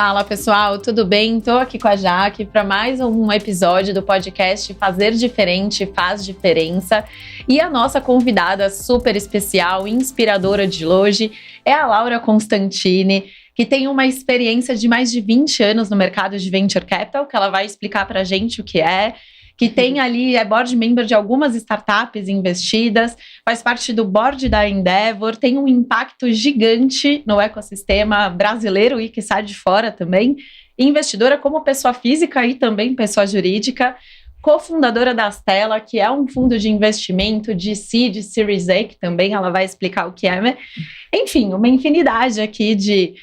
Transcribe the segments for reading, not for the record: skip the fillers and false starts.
Fala pessoal, tudo bem? Estou aqui com a Jaque para mais um episódio do podcast Fazer Diferente Faz Diferença. E a nossa convidada super especial, inspiradora de hoje, é a Laura Constantini, que tem uma experiência de mais de 20 anos no mercado de Venture Capital, que ela vai explicar para a gente o que é, que tem ali, é board member de algumas startups investidas, faz parte do board da Endeavor, tem um impacto gigante no ecossistema brasileiro e que sai de fora também, investidora como pessoa física e também pessoa jurídica, cofundadora da Astela, que é um fundo de investimento de seed, Series A, que também ela vai explicar o que é, né? Enfim, uma infinidade aqui de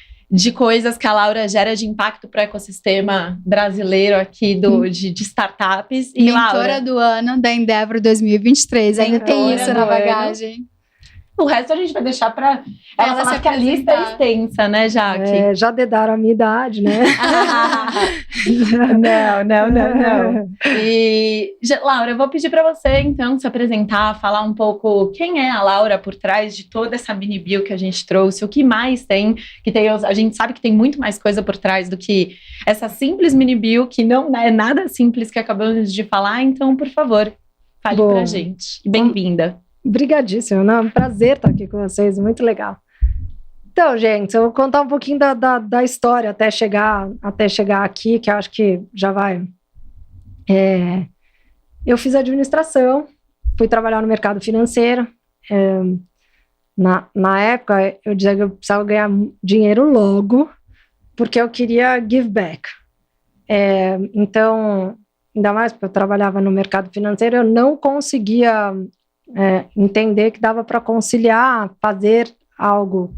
coisas que a Laura gera de impacto para o ecossistema brasileiro aqui de startups. E mentora Laura, do ano da Endeavor 2023, ainda tem isso na bagagem. O resto a gente vai deixar para ela falar que a lista é extensa, né, Jaque? Já dedaram a minha idade, né? Não. E, Laura, eu vou pedir para você, então, se apresentar, falar um pouco quem é a Laura por trás de toda essa mini bio que a gente trouxe, o que mais tem, a gente sabe que tem muito mais coisa por trás do que essa simples mini bio, que não é nada simples que acabamos de falar, então, por favor, fale pra gente. Bem-vinda. Obrigadíssimo, é um prazer estar aqui com vocês, muito legal. Então, gente, eu vou contar um pouquinho da história até chegar aqui, que eu acho que já vai. Eu fiz administração, fui trabalhar no mercado financeiro. Na época, eu dizia que eu precisava ganhar dinheiro logo, porque eu queria give back. Então, ainda mais porque eu trabalhava no mercado financeiro, eu não conseguia entender que dava para conciliar, fazer algo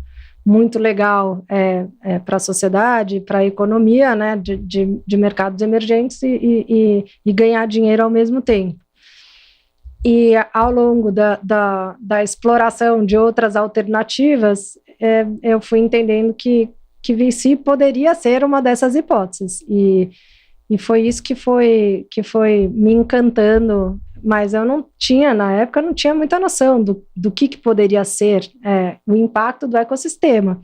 muito legal para a sociedade, para a economia, né, de mercados emergentes e ganhar dinheiro ao mesmo tempo. E ao longo da exploração de outras alternativas, eu fui entendendo que VC poderia ser uma dessas hipóteses. E foi isso que foi me encantando, mas eu não tinha, na época, não tinha muita noção do que poderia ser o impacto do ecossistema.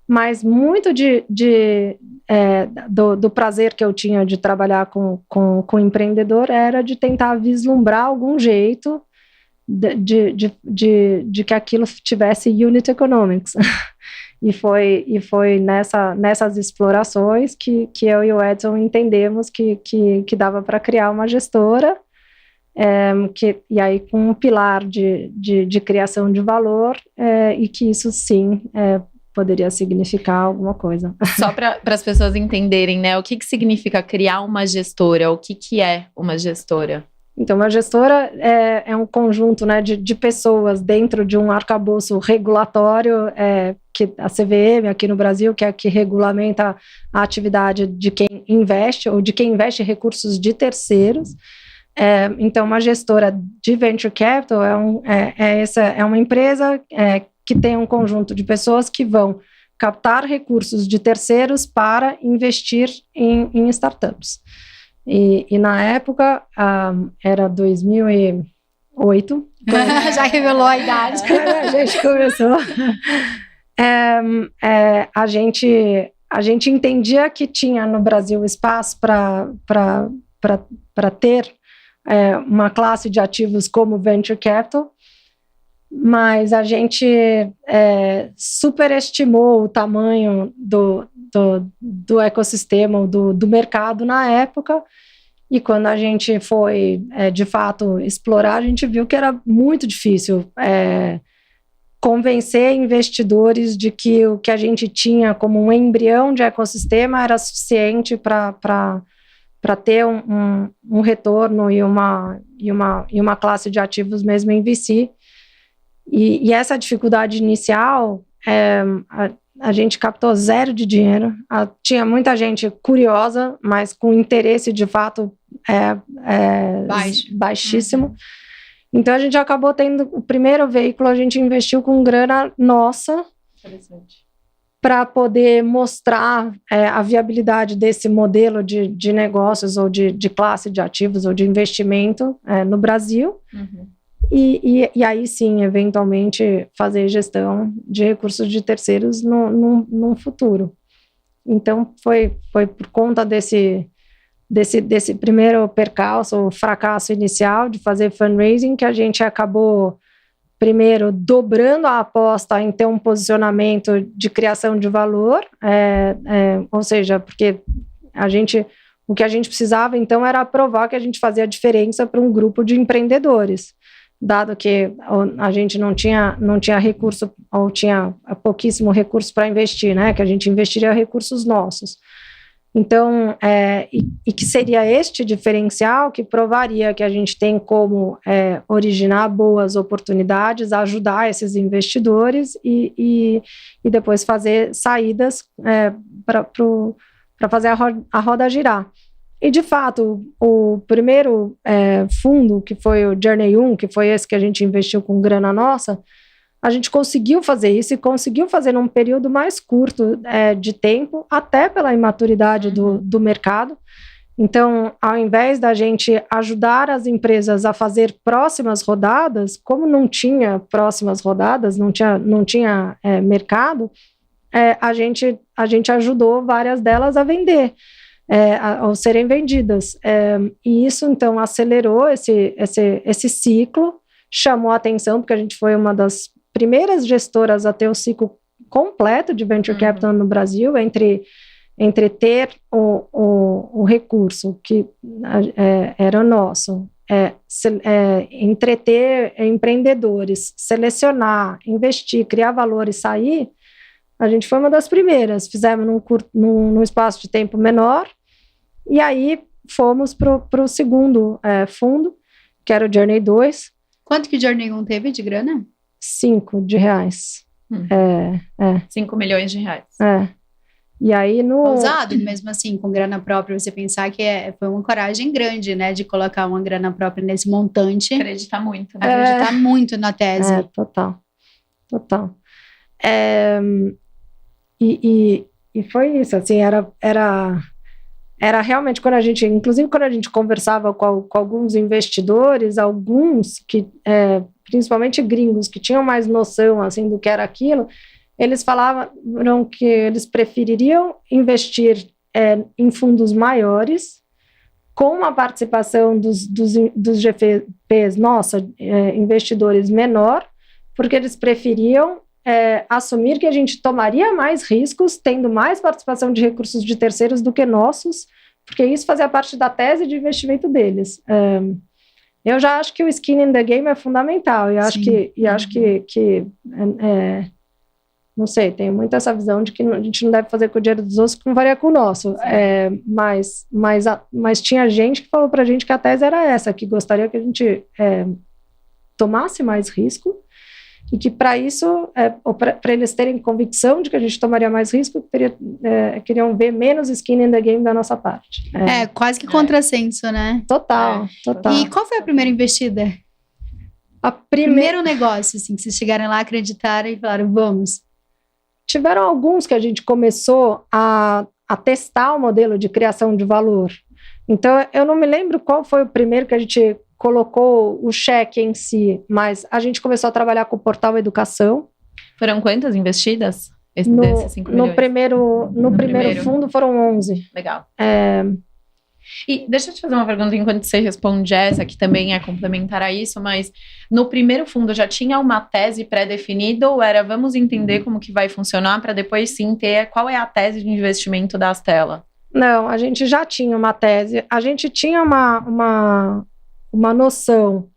Mas muito do prazer que eu tinha de trabalhar com empreendedor era de tentar vislumbrar algum jeito de que aquilo tivesse unit economics. E foi nessas explorações que eu e o Edson entendemos que dava para criar uma gestora, e aí com um pilar de criação de valor, e que isso sim poderia significar alguma coisa. Só para as pessoas entenderem, né, o que significa criar uma gestora, o que é uma gestora? Então, uma gestora é um conjunto, né, de pessoas dentro de um arcabouço regulatório, que a CVM aqui no Brasil, que é a que regulamenta a atividade de quem investe ou de quem investe recursos de terceiros. Então, uma gestora de venture capital é uma empresa que tem um conjunto de pessoas que vão captar recursos de terceiros para investir em startups. E na época, era 2008. Já revelou a idade. A gente começou. A gente entendia que tinha no Brasil espaço para ter uma classe de ativos como Venture Capital, mas a gente superestimou o tamanho do ecossistema, do mercado na época, e quando a gente foi, de fato, explorar, a gente viu que era muito difícil convencer investidores de que o que a gente tinha como um embrião de ecossistema era suficiente para ter um retorno e uma classe de ativos mesmo em VC. E essa dificuldade inicial, a gente captou zero de dinheiro. Tinha muita gente curiosa, mas com interesse de fato baixíssimo. Então a gente acabou tendo o primeiro veículo, a gente investiu com grana nossa para poder mostrar a viabilidade desse modelo de negócios ou de classe de ativos ou de investimento no Brasil. Uhum. E aí sim, eventualmente, fazer gestão de recursos de terceiros num futuro. Então, foi por conta desse primeiro percalço, o fracasso inicial de fazer fundraising, que a gente acabou, primeiro, dobrando a aposta em ter um posicionamento de criação de valor, ou seja, porque o que a gente precisava, então, era provar que a gente fazia diferença para um grupo de empreendedores, dado que a gente não tinha recurso, ou tinha pouquíssimo recurso para investir, né, que a gente investiria recursos nossos. Então, e que seria este diferencial que provaria que a gente tem como originar boas oportunidades, ajudar esses investidores e depois fazer saídas para fazer a roda girar. E, de fato, o primeiro fundo, que foi o Journey 1, que foi esse que a gente investiu com grana nossa, a gente conseguiu fazer isso e conseguiu fazer num período mais curto de tempo, até pela imaturidade do mercado. Então, ao invés da gente ajudar as empresas a fazer próximas rodadas, como não tinha próximas rodadas, não tinha mercado, a gente ajudou várias delas a vender, ou serem vendidas. E isso, então, acelerou esse ciclo, chamou a atenção, porque a gente foi uma das primeiras gestoras a ter o ciclo completo de venture capital no Brasil, entre ter o recurso que era nosso, entreter empreendedores, selecionar, investir, criar valor e sair. A gente foi uma das primeiras, fizemos num espaço de tempo menor, e aí fomos para o segundo fundo, que era o Journey 2. Quanto que o Journey 1 teve de grana? 5 de reais. 5 milhões de reais. E aí Ousado, mesmo assim, com grana própria, você pensar que foi uma coragem grande, né, de colocar uma grana própria nesse montante. Acreditar muito, né? Acreditar muito na tese. Total. E foi isso, assim, era realmente inclusive quando a gente conversava com alguns investidores, alguns que, principalmente gringos, que tinham mais noção, assim, do que era aquilo, eles falavam que eles prefeririam investir em fundos maiores, com a participação dos GPs, investidores menor, porque eles preferiam assumir que a gente tomaria mais riscos, tendo mais participação de recursos de terceiros do que nossos, porque isso fazia parte da tese de investimento deles. Eu já acho que o skin in the game é fundamental, e acho que não sei, tenho muito essa visão de que a gente não deve fazer com o dinheiro dos outros que não varia com o nosso, mas tinha gente que falou pra gente que a tese era essa, que gostaria que a gente tomasse mais risco, e que para isso, para eles terem convicção de que a gente tomaria mais risco, queriam ver menos skin in the game da nossa parte. Quase que contrassenso, né? Total. E qual foi a primeira investida? Primeiro negócio, assim, que vocês chegaram lá, acreditaram e falaram, vamos. Tiveram alguns que a gente começou a testar o modelo de criação de valor. Então, eu não me lembro qual foi o primeiro que a gente colocou o cheque em si, mas a gente começou a trabalhar com o Portal Educação. Foram quantas investidas? Desses 5 milhões? No primeiro fundo foram 11. Legal. E deixa eu te fazer uma pergunta enquanto você responde essa, que também é complementar a isso, mas no primeiro fundo já tinha uma tese pré-definida ou era vamos entender como que vai funcionar para depois sim ter qual é a tese de investimento da Astella? Não, a gente já tinha uma tese, a gente tinha uma noção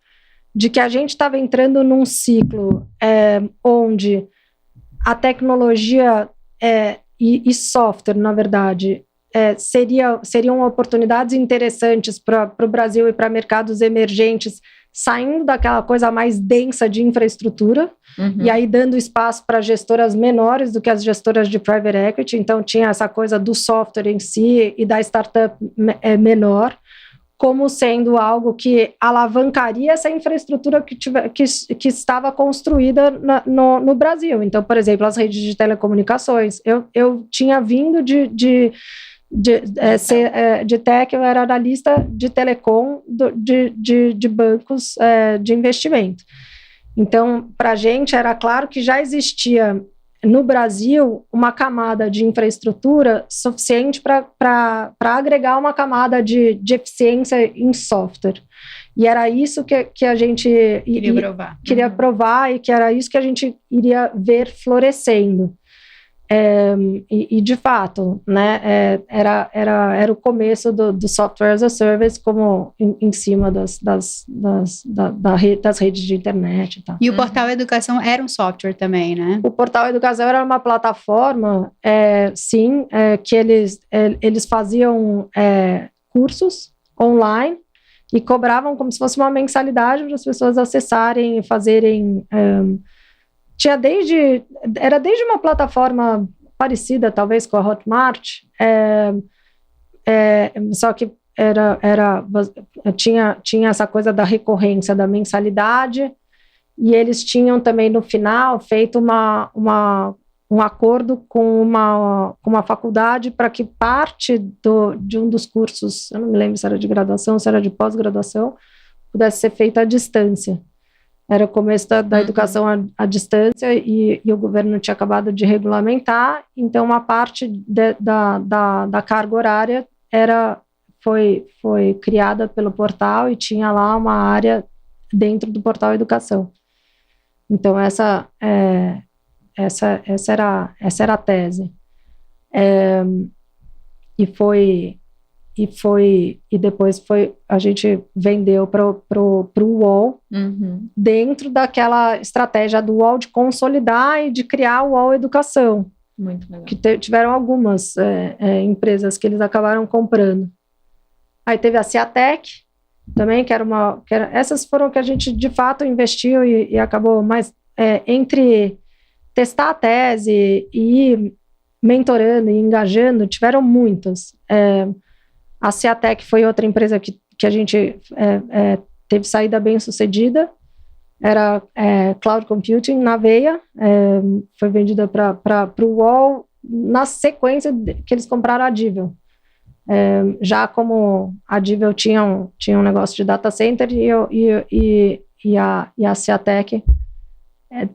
de que a gente estava entrando num ciclo onde a tecnologia e software, na verdade, seriam oportunidades interessantes para o Brasil e para mercados emergentes, saindo daquela coisa mais densa de infraestrutura, e aí dando espaço para gestoras menores do que as gestoras de private equity. Então tinha essa coisa do software em si e da startup menor, como sendo algo que alavancaria essa infraestrutura que estava construída no Brasil. Então, por exemplo, as redes de telecomunicações. Eu tinha vindo de tech, eu era analista de telecom de bancos de investimento. Então, para a gente era claro que já existia no Brasil, uma camada de infraestrutura suficiente para agregar uma camada de eficiência em software. E era isso que a gente queria provar, e que era isso que a gente iria ver florescendo. E de fato, né, era o começo do software as a service, como em cima das redes de internet e tal. E o Portal Educação era um software também, né? O Portal Educação era uma plataforma, que eles faziam cursos online e cobravam como se fosse uma mensalidade para as pessoas acessarem e fazerem... Era desde uma plataforma parecida, talvez, com a Hotmart, só que tinha essa coisa da recorrência, da mensalidade, e eles tinham também, no final, feito um acordo com uma faculdade para que parte de um dos cursos, eu não me lembro se era de graduação, se era de pós-graduação, pudesse ser feita à distância. Era o começo da educação à distância, e o governo tinha acabado de regulamentar, então uma parte da carga horária foi criada pelo portal, e tinha lá uma área dentro do Portal Educação. Então essa era a tese. E depois a gente vendeu para o UOL, dentro daquela estratégia do UOL de consolidar e de criar o UOL Educação. Muito legal. Que tiveram algumas empresas que eles acabaram comprando. Aí teve a Ciatec também, essas foram que a gente de fato investiu e acabou, mas entre testar a tese e ir mentorando e engajando, tiveram muitas. A Ciatec foi outra empresa que a gente teve saída bem sucedida, era Cloud Computing na veia, foi vendida para o UOL na sequência que eles compraram a Divel. Já como a Divel tinha um negócio de data center, e a Ciatec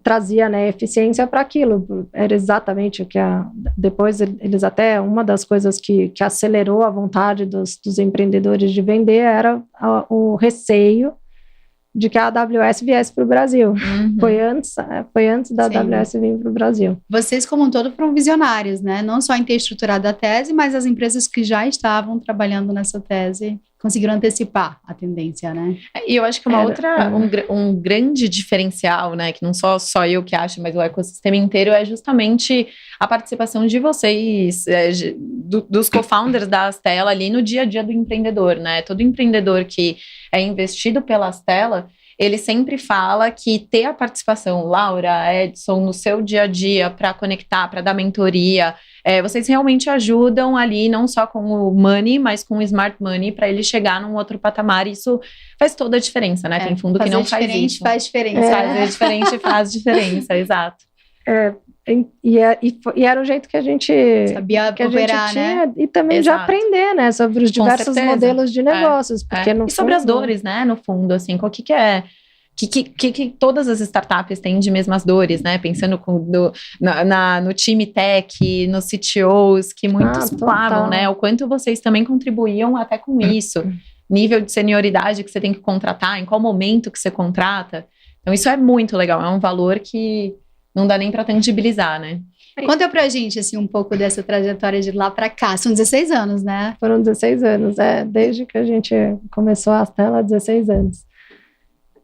trazia, né, eficiência para aquilo. Era exatamente o que depois eles até, uma das coisas que acelerou a vontade dos empreendedores de vender era o receio de que a AWS viesse para o Brasil. Foi antes da AWS vir para o Brasil. Vocês, como um todo, foram visionários, né? Não só em ter estruturado a tese, mas as empresas que já estavam trabalhando nessa tese conseguiram antecipar a tendência, né? E eu acho que um grande diferencial, né, que não só eu que acho, mas o ecossistema inteiro, é justamente a participação de vocês, dos co-founders da Astela ali no dia a dia do empreendedor, né? Todo empreendedor que é investido pela Astela, ele sempre fala que ter a participação, Laura, Edson, no seu dia a dia para conectar, para dar mentoria, vocês realmente ajudam ali, não só com o money, mas com o smart money, para ele chegar num outro patamar. Isso faz toda a diferença, né? Tem fundo que não faz isso. Faz diferença. Fazer diferente faz diferença, exato. E era o jeito que a gente sabia que operar, a gente tinha, né? E também Exato. de aprender, né, sobre os diversos modelos de negócios, porque e sobre as dores, né, no fundo, assim, o que é que todas as startups têm de mesmas dores, né, pensando no time tech, nos CTOs, que muitos falavam, né, o quanto vocês também contribuíam até com isso, nível de senioridade que você tem que contratar, em qual momento que você contrata. Então isso é muito legal, é um valor que não dá nem para tangibilizar, né? Conta pra gente, assim, um pouco dessa trajetória de lá pra cá. São 16 anos, né? Foram 16 anos, desde que a gente começou a Astela, 16 anos.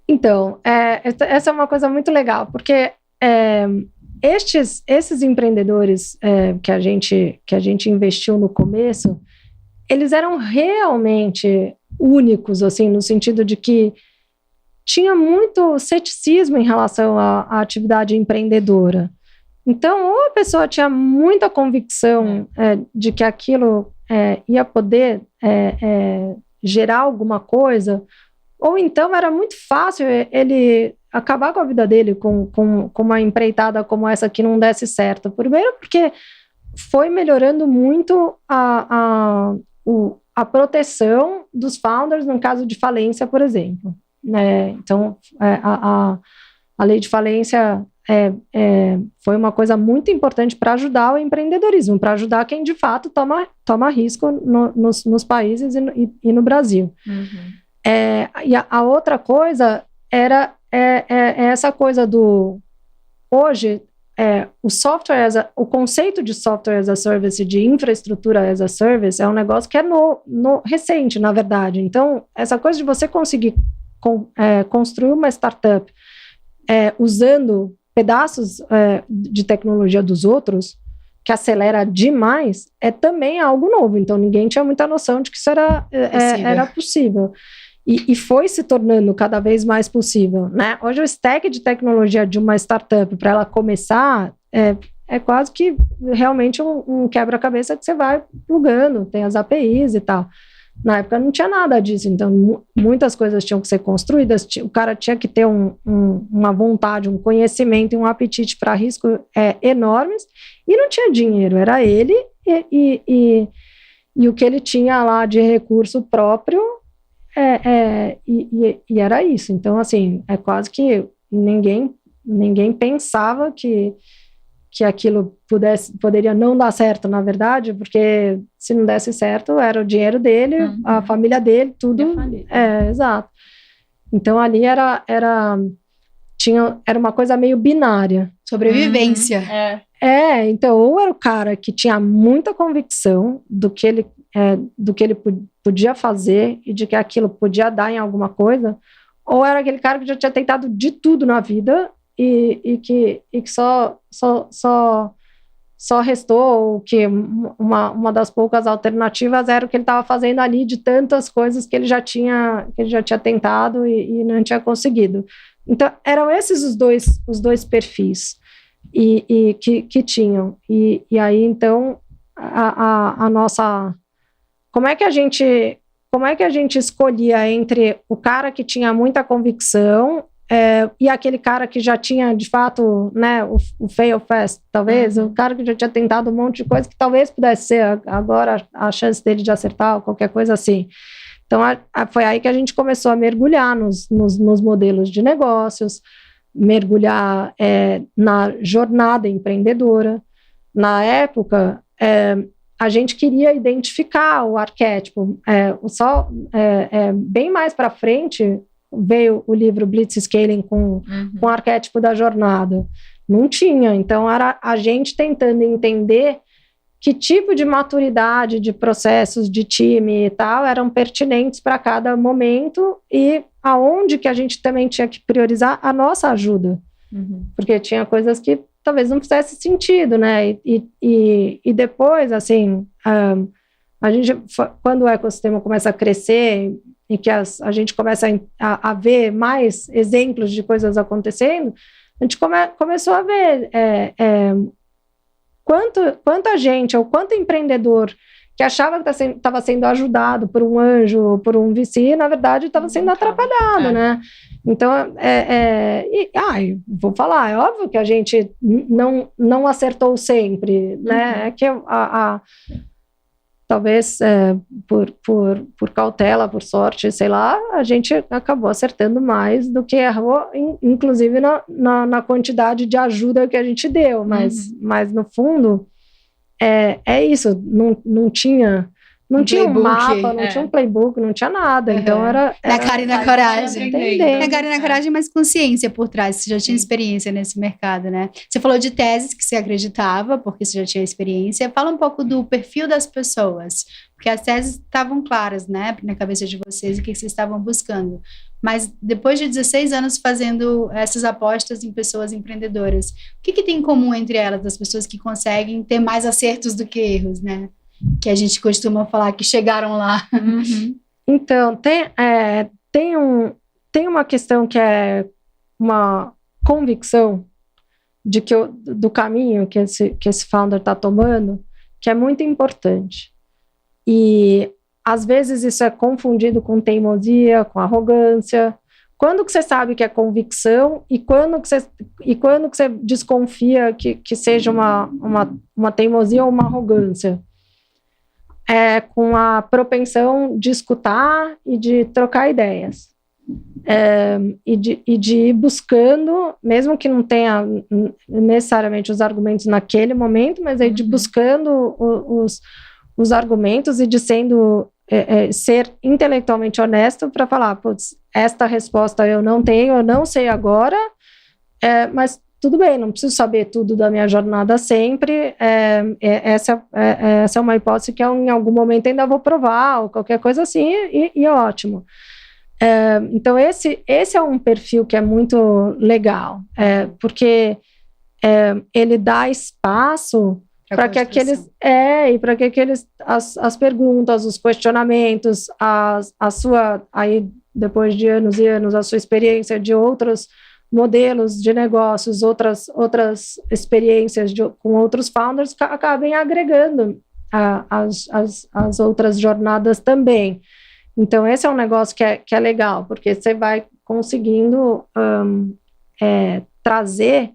Então, essa é uma coisa muito legal, porque esses empreendedores que a gente investiu no começo, eles eram realmente únicos, assim, no sentido de que tinha muito ceticismo em relação à atividade empreendedora. Então, ou a pessoa tinha muita convicção de que aquilo ia poder gerar alguma coisa, ou então era muito fácil ele acabar com a vida dele com uma empreitada como essa que não desse certo. Primeiro porque foi melhorando muito a proteção dos founders no caso de falência, por exemplo. Então, a lei de falência foi uma coisa muito importante para ajudar o empreendedorismo, para ajudar quem de fato toma risco nos países e no Brasil. E a outra coisa era essa coisa do... Hoje, o conceito de software as a service, de infraestrutura as a service, é um negócio que é recente, na verdade. Então, essa coisa de você conseguir construir uma startup usando pedaços de tecnologia dos outros, que acelera demais, é também algo novo. Então, ninguém tinha muita noção de que isso era possível. E foi se tornando cada vez mais possível, né? Hoje o stack de tecnologia de uma startup, para ela começar, é quase que realmente um quebra-cabeça que você vai plugando, tem as APIs e tal. Na época não tinha nada disso, então muitas coisas tinham que ser construídas, o cara tinha que ter uma vontade, um conhecimento e um apetite para risco enormes, e não tinha dinheiro, era ele e o que ele tinha lá de recurso próprio, e era isso. Então, assim, é quase que ninguém pensava que aquilo poderia não dar certo, na verdade, porque se não desse certo, era o dinheiro dele, a família dele, tudo. Exato. Então, ali era uma coisa meio binária. Sobrevivência. Então, ou era o cara que tinha muita convicção do que ele podia fazer e de que aquilo podia dar em alguma coisa, ou era aquele cara que já tinha tentado de tudo na vida e que só restou que uma das poucas alternativas era o que ele estava fazendo ali, de tantas coisas que ele já tinha tentado e não tinha conseguido. Então, eram esses os dois perfis que tinham. E aí, então, a nossa... Como é que a gente escolhia entre o cara que tinha muita convicção e aquele cara que já tinha, de fato, né, o fail fast, talvez, o cara que já tinha tentado um monte de coisa que talvez pudesse ser agora a chance dele de acertar ou qualquer coisa assim. Então, foi aí que a gente começou a mergulhar nos modelos de negócios, mergulhar na jornada empreendedora. Na época, a gente queria identificar o arquétipo. Bem mais para frente, veio o livro Blitzscaling com o arquétipo da jornada. Não tinha, então era a gente tentando entender que tipo de maturidade, de processos, de time e tal, eram pertinentes para cada momento e aonde que a gente também tinha que priorizar a nossa ajuda. Porque tinha coisas que talvez não fizesse sentido, né? E depois, assim, a gente, quando o ecossistema começa a crescer e que a gente começa a ver mais exemplos de coisas acontecendo, a gente começou a ver quanta gente ou quanto empreendedor que achava que estava sendo ajudado por um anjo, por um VC, na verdade estava sendo atrapalhado, né? Então, vou falar, é óbvio que a gente não acertou sempre, né? É que talvez por cautela, por sorte, sei lá, a gente acabou acertando mais do que errou, inclusive na quantidade de ajuda que a gente deu, mas no fundo é isso, não tinha um mapa, não tinha um playbook, não tinha nada, então era na cara e na coragem. Na cara e na coragem, mas consciência por trás, você já tinha experiência nesse mercado, né? Você falou de teses que você acreditava, porque você já tinha experiência. Fala um pouco do perfil das pessoas, porque as teses estavam claras, né, na cabeça de vocês, o que vocês estavam buscando. Mas depois de 16 anos fazendo essas apostas em pessoas empreendedoras, o que tem em comum entre elas, das pessoas que conseguem ter mais acertos do que erros, né? Que a gente costuma falar que chegaram lá. Então, tem uma questão que é uma convicção de do caminho que esse founder está tomando, que é muito importante. E, às vezes, isso é confundido com teimosia, com arrogância. Quando que você sabe que é convicção e quando que você desconfia que seja uma teimosia ou uma arrogância? Com a propensão de escutar e de trocar ideias. e de ir buscando, mesmo que não tenha necessariamente os argumentos naquele momento, mas aí de buscando os argumentos e de ser intelectualmente honesto para falar, putz, esta resposta eu não tenho, eu não sei agora, mas tudo bem, não preciso saber tudo da minha jornada sempre, essa é uma hipótese que eu em algum momento ainda vou provar, ou qualquer coisa assim, e ótimo. Então esse é um perfil que é muito legal, porque ele dá espaço para que as perguntas, os questionamentos, a sua, aí depois de anos e anos, a sua experiência de outros modelos de negócios, outras experiências com outros founders, acabem agregando as outras jornadas também. Então, esse é um negócio que é legal, porque você vai conseguindo trazer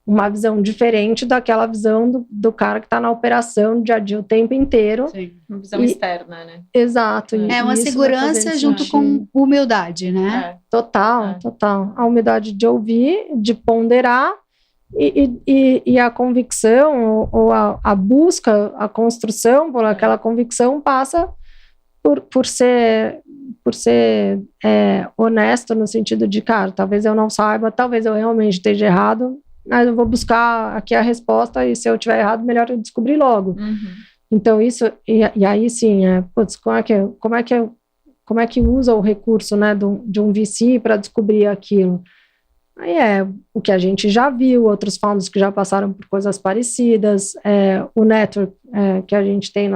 uma visão diferente daquela visão do cara que está na operação do dia a dia o tempo inteiro. Sim, uma visão externa, né? Exato. Uma segurança junto com humildade, né? Total. A humildade de ouvir, de ponderar, e a convicção, ou a busca, a construção por aquela convicção passa por ser honesto no sentido de, cara, talvez eu não saiba, talvez eu realmente esteja errado, mas eu vou buscar aqui a resposta e se eu tiver errado, melhor eu descobrir logo. Então isso, e aí sim, putz, como é que usa o recurso, né, de um VC para descobrir aquilo? Aí o que a gente já viu, outros founders que já passaram por coisas parecidas, o network que a gente tem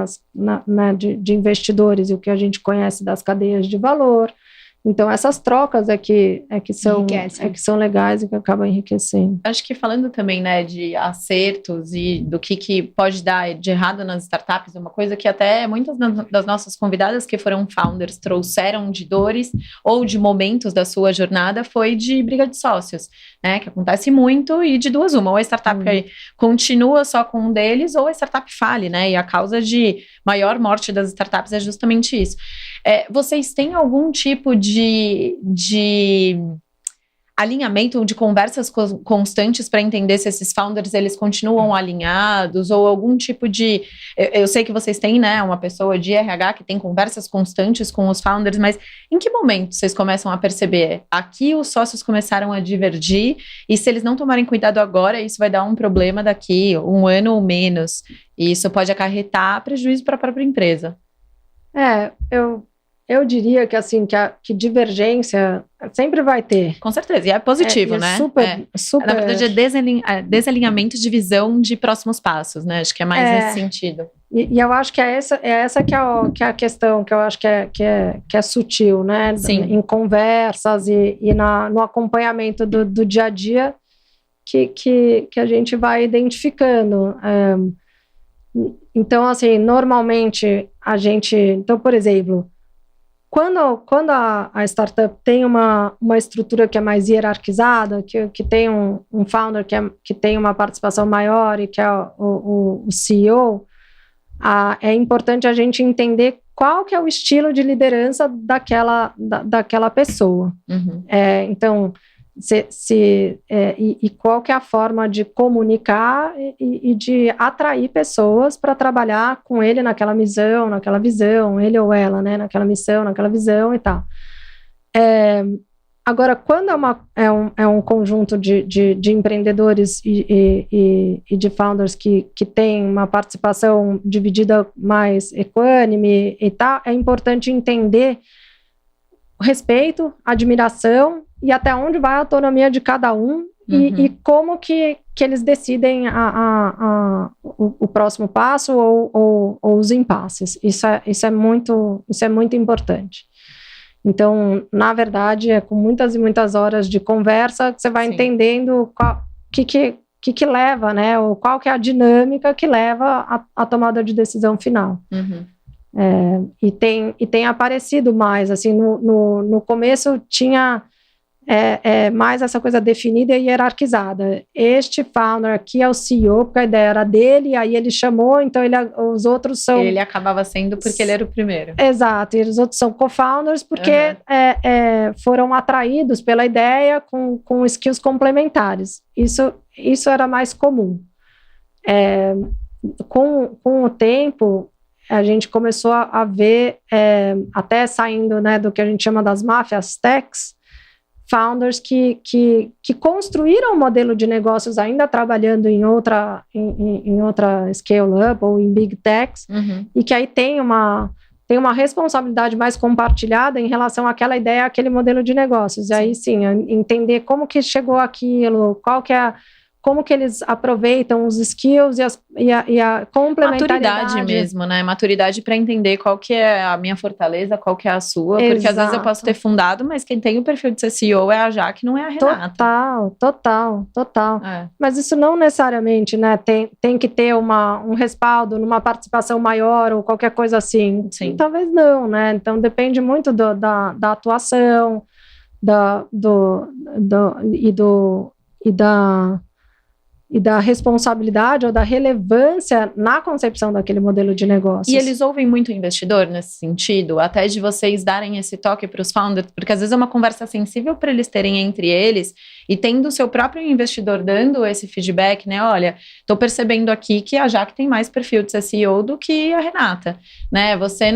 de investidores e o que a gente conhece das cadeias de valor. Então, essas trocas que são legais e que acabam enriquecendo. Acho que falando também, né, de acertos e do que pode dar de errado nas startups, uma coisa que até muitas das nossas convidadas que foram founders trouxeram de dores ou de momentos da sua jornada foi de briga de sócios, né, que acontece muito e de duas uma, ou a startup continua só com um deles ou a startup fale, né, e a causa de maior morte das startups é justamente isso. Vocês têm algum tipo de alinhamento, de conversas constantes para entender se esses founders eles continuam alinhados ou algum tipo de... Eu sei que vocês têm, né, uma pessoa de RH que tem conversas constantes com os founders, mas em que momento vocês começam a perceber? Aqui os sócios começaram a divergir e se eles não tomarem cuidado agora, isso vai dar um problema daqui um ano ou menos. E isso pode acarretar prejuízo para a própria empresa. Eu diria que assim, que divergência sempre vai ter. Com certeza, e é positivo, né? Super. Na verdade, é desalinhamento de visão de próximos passos, né? Acho que é mais nesse sentido. E eu acho que é essa que é a questão, que eu acho que é sutil, né? Sim. Em conversas e no acompanhamento do dia a dia que a gente vai identificando. Então, assim, normalmente então, por exemplo, quando a startup tem uma estrutura que é mais hierarquizada, que tem um founder que tem uma participação maior e que é o CEO, é importante a gente entender qual que é o estilo de liderança daquela pessoa. Então, e qual que é a forma de comunicar e de atrair pessoas para trabalhar com ele naquela visão, ele ou ela, né, naquela missão, naquela visão e tal. Agora, quando é um conjunto de empreendedores e de founders que tem uma participação dividida mais equânime e tal, é importante entender o respeito, admiração e até onde vai a autonomia de cada um e como que eles decidem o próximo passo ou os impasses. Isso é muito importante. Então, na verdade, é com muitas e muitas horas de conversa que você vai entendendo o que leva, né? Ou qual que é a dinâmica que leva à tomada de decisão final. E tem aparecido mais, assim, no começo tinha é mais essa coisa definida e hierarquizada. Este founder aqui é o CEO, porque a ideia era dele, aí ele chamou, então os outros são... Ele acabava sendo porque ele era o primeiro. Exato, e os outros são co-founders porque foram atraídos pela ideia com skills complementares. Isso era mais comum. Com o tempo, a gente começou a ver, até saindo, né, do que a gente chama das máfias techs, founders que construíram um modelo de negócios ainda trabalhando em outra scale-up ou em big techs, e que aí tem uma responsabilidade mais compartilhada em relação àquela ideia, àquele modelo de negócios. E aí, sim, entender como que chegou aquilo, como que eles aproveitam os skills e a complementaridade. Maturidade mesmo, né? Maturidade para entender qual que é a minha fortaleza, qual que é a sua. Exato. Porque às vezes eu posso ter fundado, mas quem tem o perfil de ser CEO é a Jaque, não é a Renata. Total. Mas isso não necessariamente, né? Tem que ter um respaldo numa participação maior ou qualquer coisa assim. Sim. Talvez não, né? Então depende muito da atuação, e da responsabilidade ou da relevância na concepção daquele modelo de negócio. E eles ouvem muito o investidor nesse sentido, até de vocês darem esse toque para os founders, porque às vezes é uma conversa sensível para eles terem entre eles, e tendo o seu próprio investidor dando esse feedback, né? Olha, estou percebendo aqui que a Jaque tem mais perfil de ser CEO do que a Renata, né? Vocês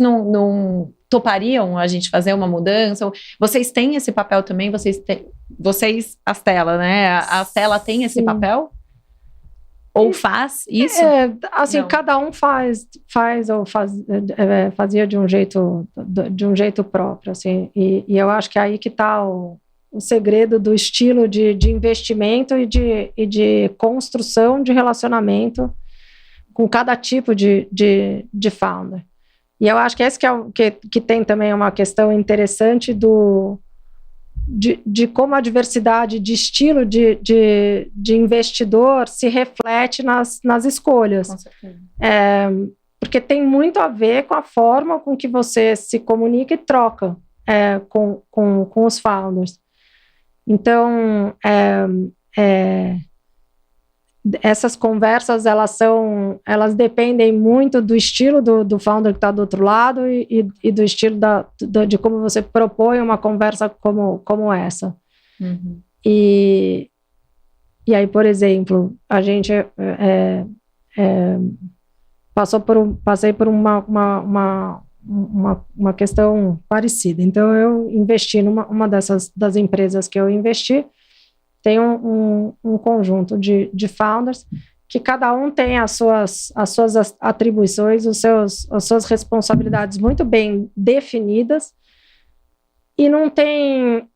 não topariam a gente fazer uma mudança? Vocês têm esse papel também? Vocês, a Stella, né? A Stella tem esse papel? Ou faz isso? Assim, não. Cada um fazia de um jeito próprio, assim. E eu acho que é aí que está o segredo do estilo de investimento e de construção de relacionamento com cada tipo de founder. E eu acho que esse que tem também uma questão interessante de como a diversidade de estilo de investidor se reflete nas escolhas. Com certeza. Porque tem muito a ver com a forma com que você se comunica e troca com os founders. Então, essas conversas, elas dependem muito do estilo do founder que está do outro lado e do estilo de como você propõe uma conversa como essa. E aí, por exemplo, a gente passei por uma questão parecida. Então, eu investi numa das empresas que eu investi. Tem um conjunto de founders que cada um tem as suas atribuições, as suas responsabilidades muito bem definidas, e não tem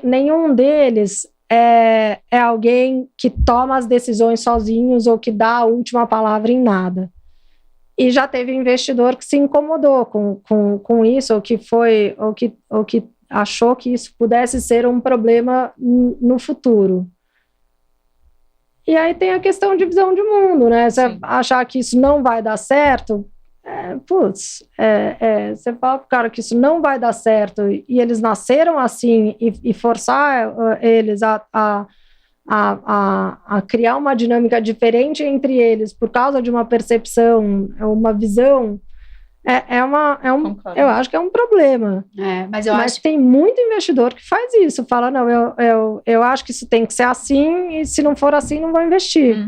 nenhum deles é alguém que toma as decisões sozinhos ou que dá a última palavra em nada. E já teve investidor que se incomodou com isso, ou que achou que isso pudesse ser um problema no futuro. E aí tem a questão de visão de mundo, né? Você achar que isso não vai dar certo, você fala pro cara que isso não vai dar certo e eles nasceram assim e forçar eles a criar uma dinâmica diferente entre eles por causa de uma percepção, uma visão, eu acho que é um problema. Mas tem muito investidor que faz isso, fala, não, eu acho que isso tem que ser assim, e se não for assim, não vou investir.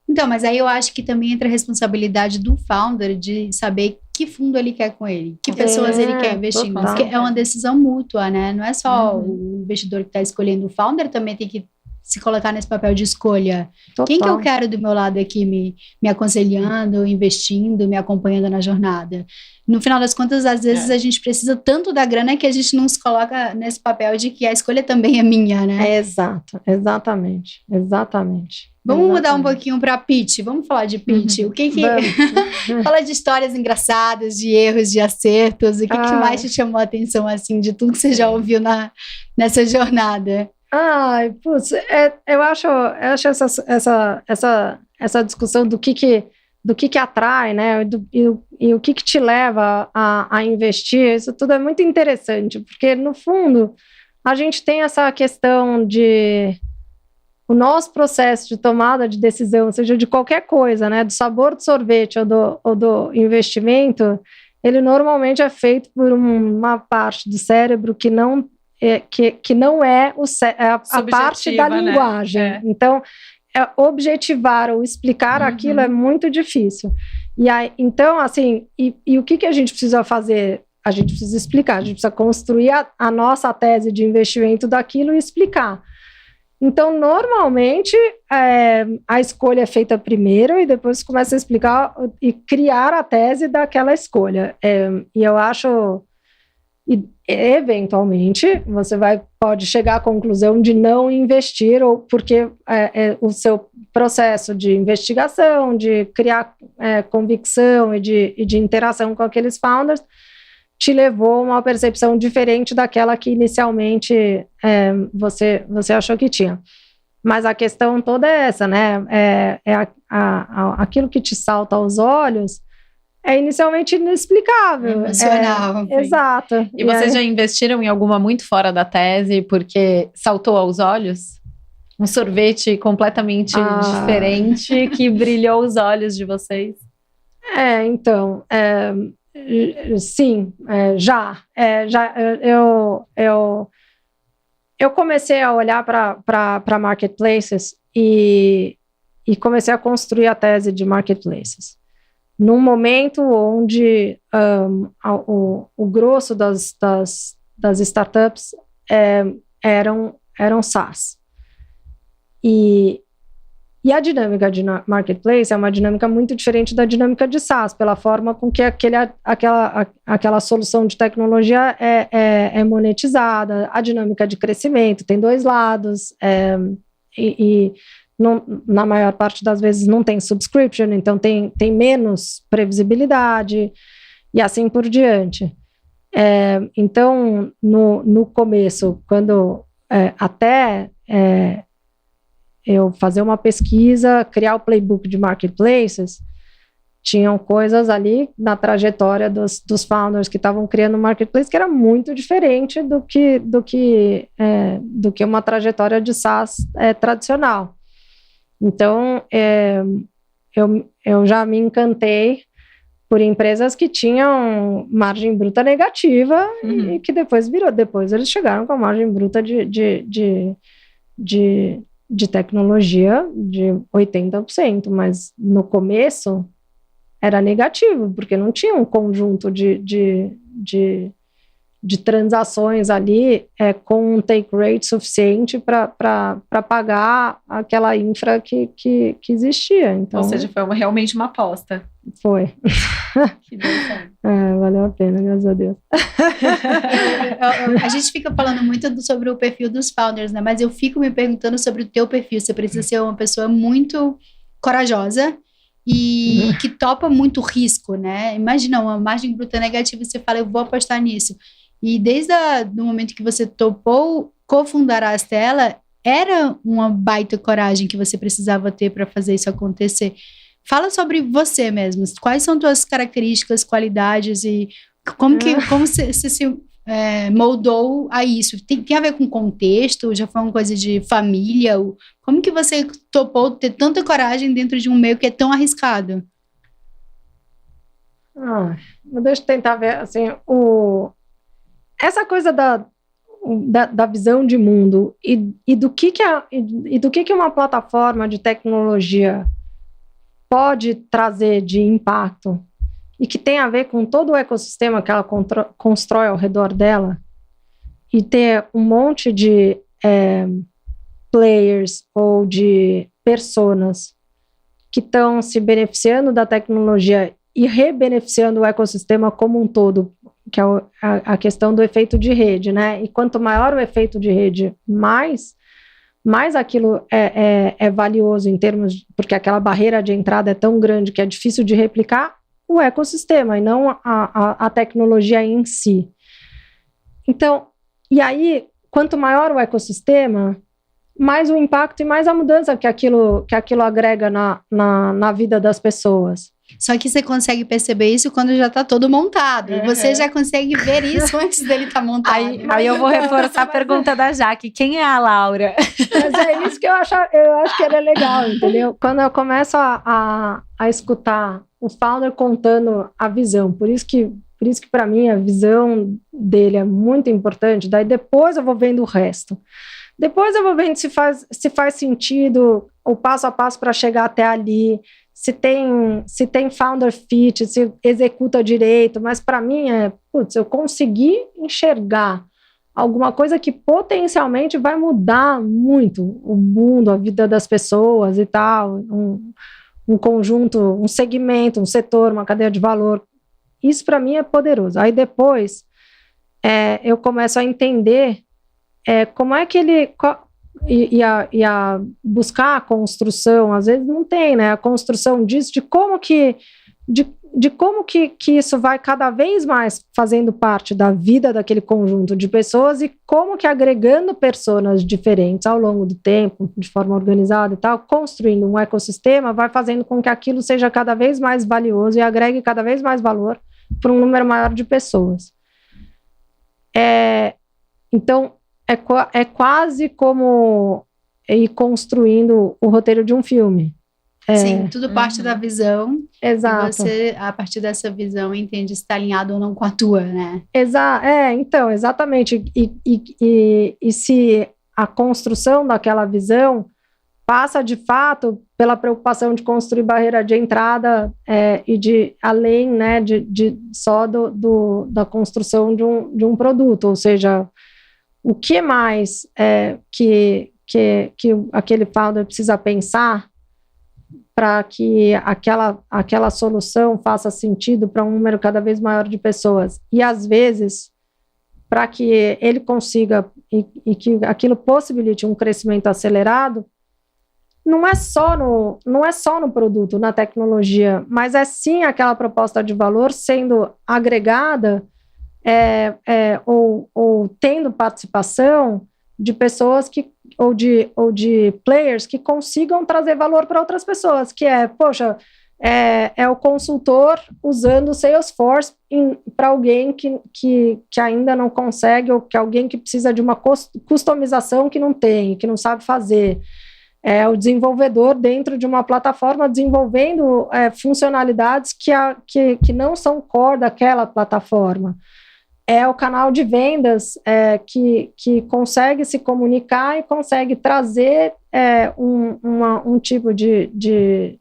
Então, mas aí eu acho que também entra a responsabilidade do founder de saber que fundo ele quer com ele, que pessoas ele quer investir. Porque é uma decisão mútua, né? Não é só o investidor que está escolhendo, o founder também tem que se colocar nesse papel de escolha. Total. Quem que eu quero do meu lado aqui me aconselhando, investindo, me acompanhando na jornada? No final das contas, às vezes a gente precisa tanto da grana que a gente não se coloca nesse papel de que a escolha também é minha, né? Exatamente. Vamos mudar um pouquinho para pitch, vamos falar de pitch. O que fala de histórias engraçadas, de erros, de acertos, o que mais te chamou a atenção, assim, de tudo que você já ouviu nessa jornada? Eu acho essa discussão do que atrai, né, e o que te leva a investir, isso tudo é muito interessante, porque no fundo a gente tem essa questão de o nosso processo de tomada de decisão, seja de qualquer coisa, né, do sabor do sorvete ou do investimento, ele normalmente é feito por uma parte do cérebro que não é, que não é a parte da linguagem. Né? Então, objetivar ou explicar aquilo é muito difícil. E aí, então, assim, e o que a gente precisa fazer? A gente precisa explicar, a gente precisa construir a nossa tese de investimento daquilo e explicar. Então, normalmente, a escolha é feita primeiro e depois começa a explicar e criar a tese daquela escolha. E eu acho, eventualmente, você pode chegar à conclusão de não investir, ou porque o seu processo de investigação, de criar convicção e de interação com aqueles founders, te levou a uma percepção diferente daquela que inicialmente você achou que tinha. Mas a questão toda é essa, né? Aquilo que te salta aos olhos é inicialmente inexplicável. Emocional. Exato. E vocês já investiram em alguma muito fora da tese porque saltou aos olhos? Um sorvete completamente diferente que brilhou os olhos de vocês? Então... Sim, já eu comecei a olhar para marketplaces e comecei a construir a tese de marketplaces num momento onde o grosso das startups eram SaaS. E a dinâmica de marketplace é uma dinâmica muito diferente da dinâmica de SaaS, pela forma com que aquela solução de tecnologia é monetizada, a dinâmica de crescimento tem dois lados, na maior parte das vezes não tem subscription, então tem menos previsibilidade, e assim por diante. Então, no começo, quando eu fazer uma pesquisa, criar o playbook de marketplaces, tinham coisas ali na trajetória dos founders que estavam criando marketplace que era muito diferente do que uma trajetória de SaaS tradicional. Então, eu já me encantei por empresas que tinham margem bruta negativa e que depois eles chegaram com a margem bruta de tecnologia de 80%, mas no começo era negativo, porque não tinha um conjunto de transações ali com um take rate suficiente para pagar aquela infra que existia. Então, ou seja, foi realmente uma aposta. Foi. Que deu certo. Valeu a pena, graças a Deus. A gente fica falando muito sobre o perfil dos founders, né? Mas eu fico me perguntando sobre o teu perfil. Você precisa ser uma pessoa muito corajosa e que topa muito risco, né? Imagina uma margem bruta negativa e você fala, eu vou apostar nisso. E desde o momento que você topou cofundar a Astela, era uma baita coragem que você precisava ter para fazer isso acontecer. Fala sobre você mesmo. Quais são tuas características, qualidades e como você se moldou a isso? Tem a ver com contexto? Já foi uma coisa de família? Como que você topou ter tanta coragem dentro de um meio que é tão arriscado? Deixa eu tentar ver, assim, essa coisa da visão de mundo e do que uma plataforma de tecnologia pode trazer de impacto e que tem a ver com todo o ecossistema que ela constrói ao redor dela e ter um monte de players ou de personas que estão se beneficiando da tecnologia e rebeneficiando o ecossistema como um todo, que é a questão do efeito de rede, né? E quanto maior o efeito de rede, mais aquilo é valioso em termos, porque aquela barreira de entrada é tão grande que é difícil de replicar o ecossistema e não a tecnologia em si. Então, e aí, quanto maior o ecossistema, mais o impacto e mais a mudança que aquilo agrega na vida das pessoas. Só que você consegue perceber isso quando já tá todo montado. E você já consegue ver isso antes dele tá montado. Aí eu vou reforçar a pergunta da Jaque. Quem é a Laura? Mas é isso que eu acho que ele é legal, entendeu? Quando eu começo a escutar o founder contando a visão, por isso que para mim a visão dele é muito importante, daí depois eu vou vendo o resto. Depois eu vou vendo se faz sentido o passo a passo para chegar até ali, se tem founder fit, se executa direito, mas para mim eu consegui enxergar alguma coisa que potencialmente vai mudar muito o mundo, a vida das pessoas e tal, um conjunto, um segmento, um setor, uma cadeia de valor. Isso para mim é poderoso. Aí depois eu começo a entender como é que ele... E a buscar a construção, às vezes não tem, né? A construção disso, de como que isso vai cada vez mais fazendo parte da vida daquele conjunto de pessoas e como que agregando personas diferentes ao longo do tempo, de forma organizada e tal, construindo um ecossistema, vai fazendo com que aquilo seja cada vez mais valioso e agregue cada vez mais valor para um número maior de pessoas. Então, é quase como ir construindo o roteiro de um filme. Sim, tudo parte da visão. Exato. E você, a partir dessa visão, entende se está alinhado ou não com a tua, né? Então, exatamente. E se a construção daquela visão passa, de fato, pela preocupação de construir barreira de entrada e de além, né, de só da construção de um produto, ou seja, o que mais que aquele founder precisa pensar para que aquela solução faça sentido para um número cada vez maior de pessoas. E, às vezes, para que ele consiga e que aquilo possibilite um crescimento acelerado, não é só no produto, na tecnologia, mas é sim aquela proposta de valor sendo agregada ou tendo participação de pessoas ou de players que consigam trazer valor para outras pessoas, que é o consultor usando o Salesforce para alguém que ainda não consegue, ou que alguém que precisa de uma customização que não tem, que não sabe fazer. É o desenvolvedor dentro de uma plataforma desenvolvendo funcionalidades que não são core daquela plataforma. É o canal de vendas que consegue se comunicar e consegue trazer um tipo de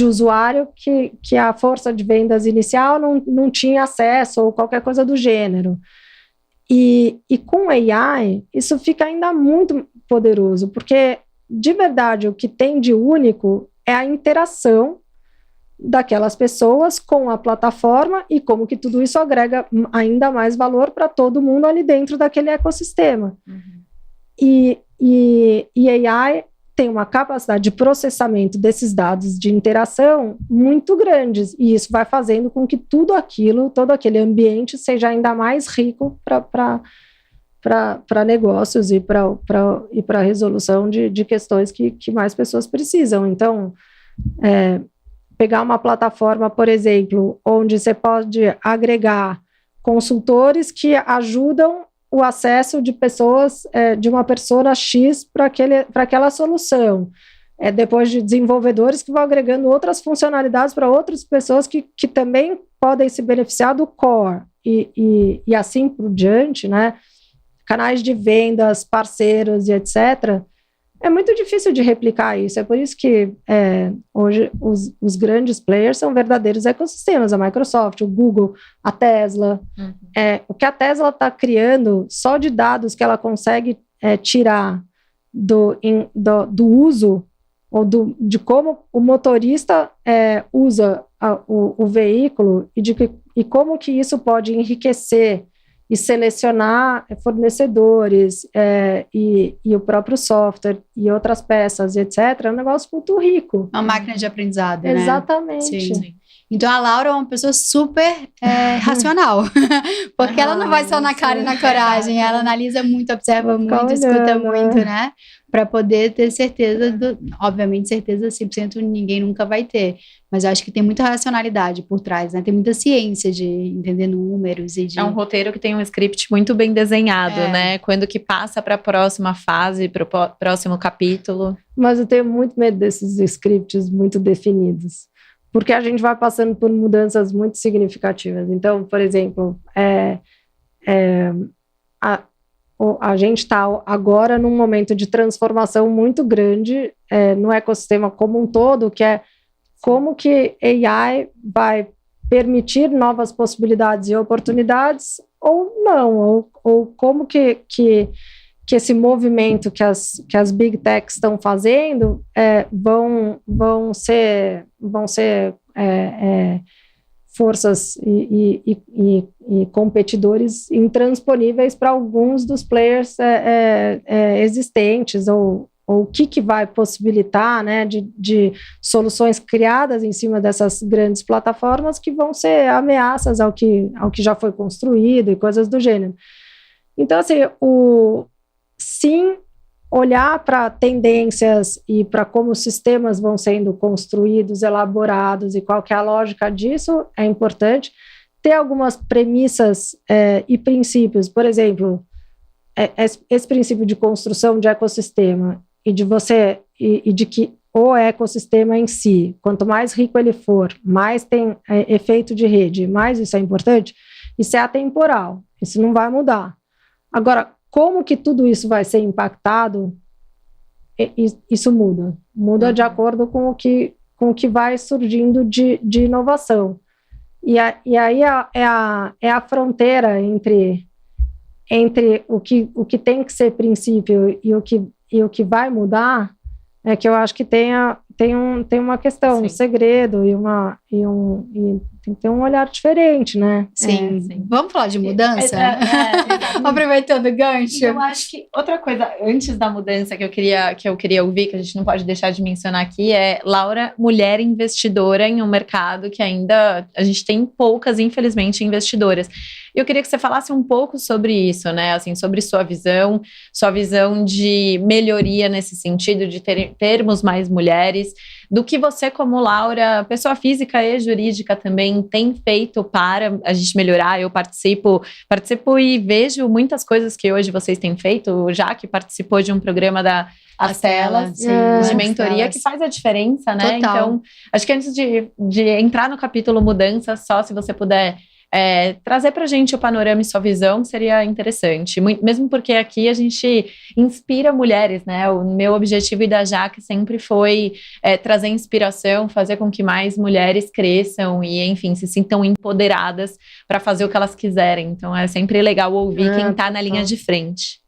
usuário que a força de vendas inicial não tinha acesso, ou qualquer coisa do gênero. E com AI, isso fica ainda muito poderoso, porque, de verdade, o que tem de único é a interação daquelas pessoas com a plataforma e como que tudo isso agrega ainda mais valor para todo mundo ali dentro daquele ecossistema. E AI tem uma capacidade de processamento desses dados de interação muito grandes, e isso vai fazendo com que todo aquele ambiente seja ainda mais rico para negócios e para resolução de questões que mais pessoas precisam. Então, pegar uma plataforma, por exemplo, onde você pode agregar consultores que ajudam o acesso de pessoas, de uma persona X para aquela solução. Depois de desenvolvedores que vão agregando outras funcionalidades para outras pessoas que também podem se beneficiar do core, e assim por diante, né? Canais de vendas, parceiros e etc., é muito difícil de replicar isso. É por isso que hoje os grandes players são verdadeiros ecossistemas. A Microsoft, o Google, a Tesla. O que a Tesla está criando só de dados que ela consegue tirar do uso, ou de como o motorista usa o veículo, e como que isso pode enriquecer e selecionar fornecedores e o próprio software e outras peças, etc., é um negócio muito rico. Uma máquina de aprendizado, né? Exatamente. Sim. Então, a Laura é uma pessoa super racional, porque ela não vai só na cara e na coragem, ela analisa muito, observa muito, escuta muito, né? para poder ter certeza, obviamente certeza 100% ninguém nunca vai ter, mas eu acho que tem muita racionalidade por trás, né? Tem muita ciência de entender números e de... É um roteiro que tem um script muito bem desenhado, né? Quando que passa para a próxima fase, para o próximo capítulo. Mas eu tenho muito medo desses scripts muito definidos, porque a gente vai passando por mudanças muito significativas. Então, por exemplo, a gente está agora num momento de transformação muito grande no ecossistema como um todo, que é como que AI vai permitir novas possibilidades e oportunidades ou não, ou como que esse movimento que as Big Techs estão fazendo vão ser forças e competidores intransponíveis para alguns dos players existentes, ou o que vai possibilitar, né, de soluções criadas em cima dessas grandes plataformas que vão ser ameaças ao que já foi construído e coisas do gênero. Então, assim, sim, olhar para tendências e para como os sistemas vão sendo construídos, elaborados e qual que é a lógica disso é importante. Ter algumas premissas e princípios, por exemplo, esse princípio de construção de ecossistema e de que o ecossistema em si, quanto mais rico ele for, mais tem efeito de rede, mais isso é importante, isso é atemporal, isso não vai mudar. Agora, como que tudo isso vai ser impactado, isso muda de acordo com o que vai surgindo de inovação. E aí é a fronteira entre o que tem que ser princípio e o que vai mudar, que eu acho que tem uma questão, um segredo e tem que ter um olhar diferente, né? Sim. Vamos falar de mudança? Aproveitando o gancho. Eu acho que outra coisa, antes da mudança que eu queria ouvir, que a gente não pode deixar de mencionar aqui, é Laura, mulher investidora em um mercado que ainda a gente tem poucas, infelizmente, investidoras. Eu queria que você falasse um pouco sobre isso, né? Assim, sobre sua visão de melhoria nesse sentido, de termos mais mulheres, do que você, como Laura, pessoa física e jurídica também, tem feito para a gente melhorar. Eu participo e vejo muitas coisas que hoje vocês têm feito, já que participou de um programa da Astela, de mentoria, que faz a diferença, né? Total. Então, acho que antes de entrar no capítulo mudança, só se você puder trazer pra gente o panorama e sua visão seria interessante, mesmo porque aqui a gente inspira mulheres, né? O meu objetivo e da Jaque sempre foi trazer inspiração, fazer com que mais mulheres cresçam e, enfim, se sintam empoderadas para fazer o que elas quiserem. Então é sempre legal ouvir quem tá na linha de frente.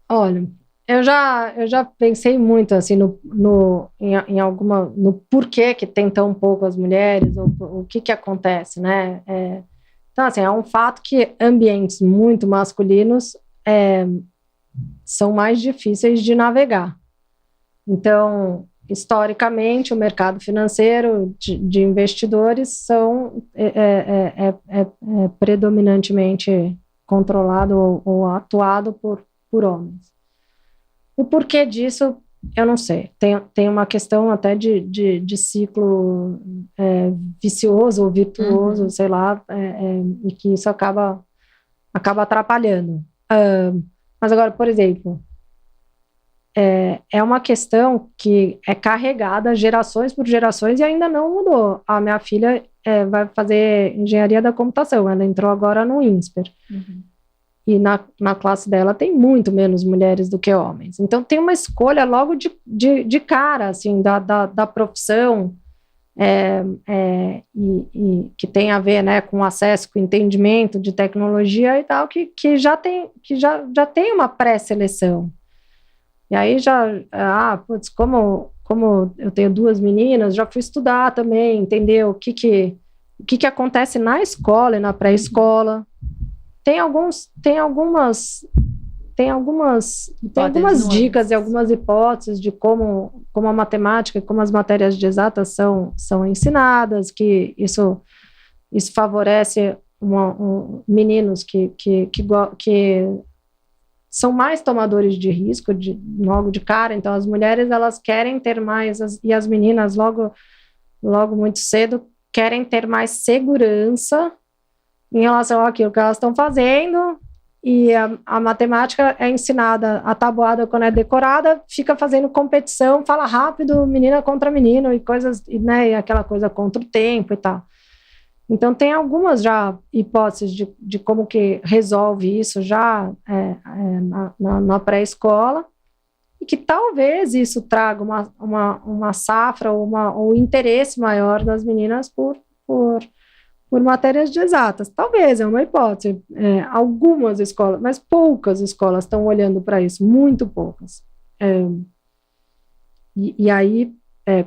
Olha, eu já pensei muito assim no porquê que tem tão poucas mulheres, ou o que acontece, né? Então, assim, é um fato que ambientes muito masculinos são mais difíceis de navegar. Então, historicamente, o mercado financeiro de investidores é predominantemente controlado ou atuado por homens. O porquê disso, eu não sei. Tem uma questão até de ciclo vicioso ou virtuoso, sei lá, e que isso acaba atrapalhando. Mas agora, por exemplo, é uma questão que é carregada gerações por gerações e ainda não mudou. A minha filha vai fazer engenharia da computação, ela entrou agora no INSPER. E na classe dela tem muito menos mulheres do que homens. Então tem uma escolha logo de cara, assim, da profissão, e que tem a ver, né, com acesso, com entendimento de tecnologia e tal, que já tem uma pré-seleção. E aí como eu tenho duas meninas, já fui estudar também, entender o que acontece na escola e na pré-escola. Tem algumas dicas e algumas hipóteses de como a matemática e como as matérias de exatas são ensinadas, que isso favorece meninos que são mais tomadores de risco logo de cara, então as mulheres elas querem ter mais, e as meninas logo muito cedo querem ter mais segurança em relação àquilo que elas estão fazendo, e a matemática é ensinada, a tabuada quando é decorada, fica fazendo competição, fala rápido, menina contra menino, e coisas, né, e aquela coisa contra o tempo e tal. Então tem algumas já hipóteses de como que resolve isso já na pré-escola, e que talvez isso traga uma safra ou interesse maior das meninas por matérias de exatas. Talvez, é uma hipótese. Algumas escolas, mas poucas escolas estão olhando para isso, muito poucas. E aí,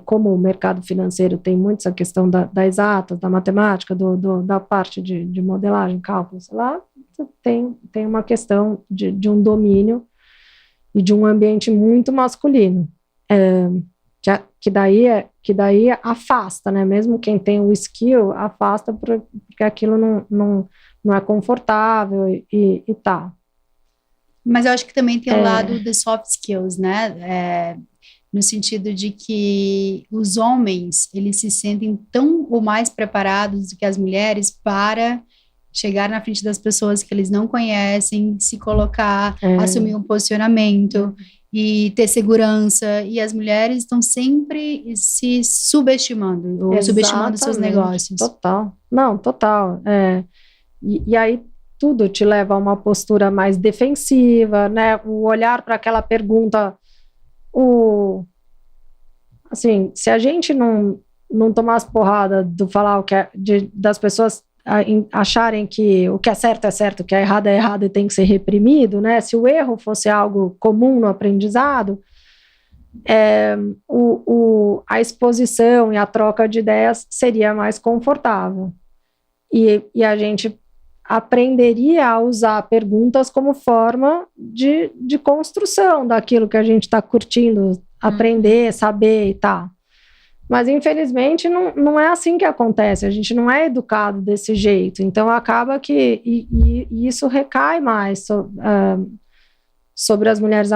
como o mercado financeiro tem muito essa questão da exatas, da matemática, da parte de modelagem, cálculo, sei lá, tem uma questão de um domínio e de um ambiente muito masculino, que daí afasta, né? Mesmo quem tem o skill, afasta porque aquilo não é confortável e tal. Mas eu acho que também tem o lado dos soft skills, né? No sentido de que os homens, eles se sentem tão ou mais preparados do que as mulheres para chegar na frente das pessoas que eles não conhecem, se colocar, assumir um posicionamento e ter segurança, e as mulheres estão sempre se subestimando, ou subestimando seus negócios. Total. Não, total. E aí tudo te leva a uma postura mais defensiva, né? O olhar para aquela pergunta, assim, se a gente não tomasse porrada do falar das pessoas acharem que o que é certo, o que é errado e tem que ser reprimido, né? Se o erro fosse algo comum no aprendizado, a exposição e a troca de ideias seria mais confortável. E a gente aprenderia a usar perguntas como forma de construção daquilo que a gente está curtindo, aprender, saber e tal. Mas, infelizmente, não é assim que acontece, a gente não é educado desse jeito, então acaba que isso recai mais sobre as mulheres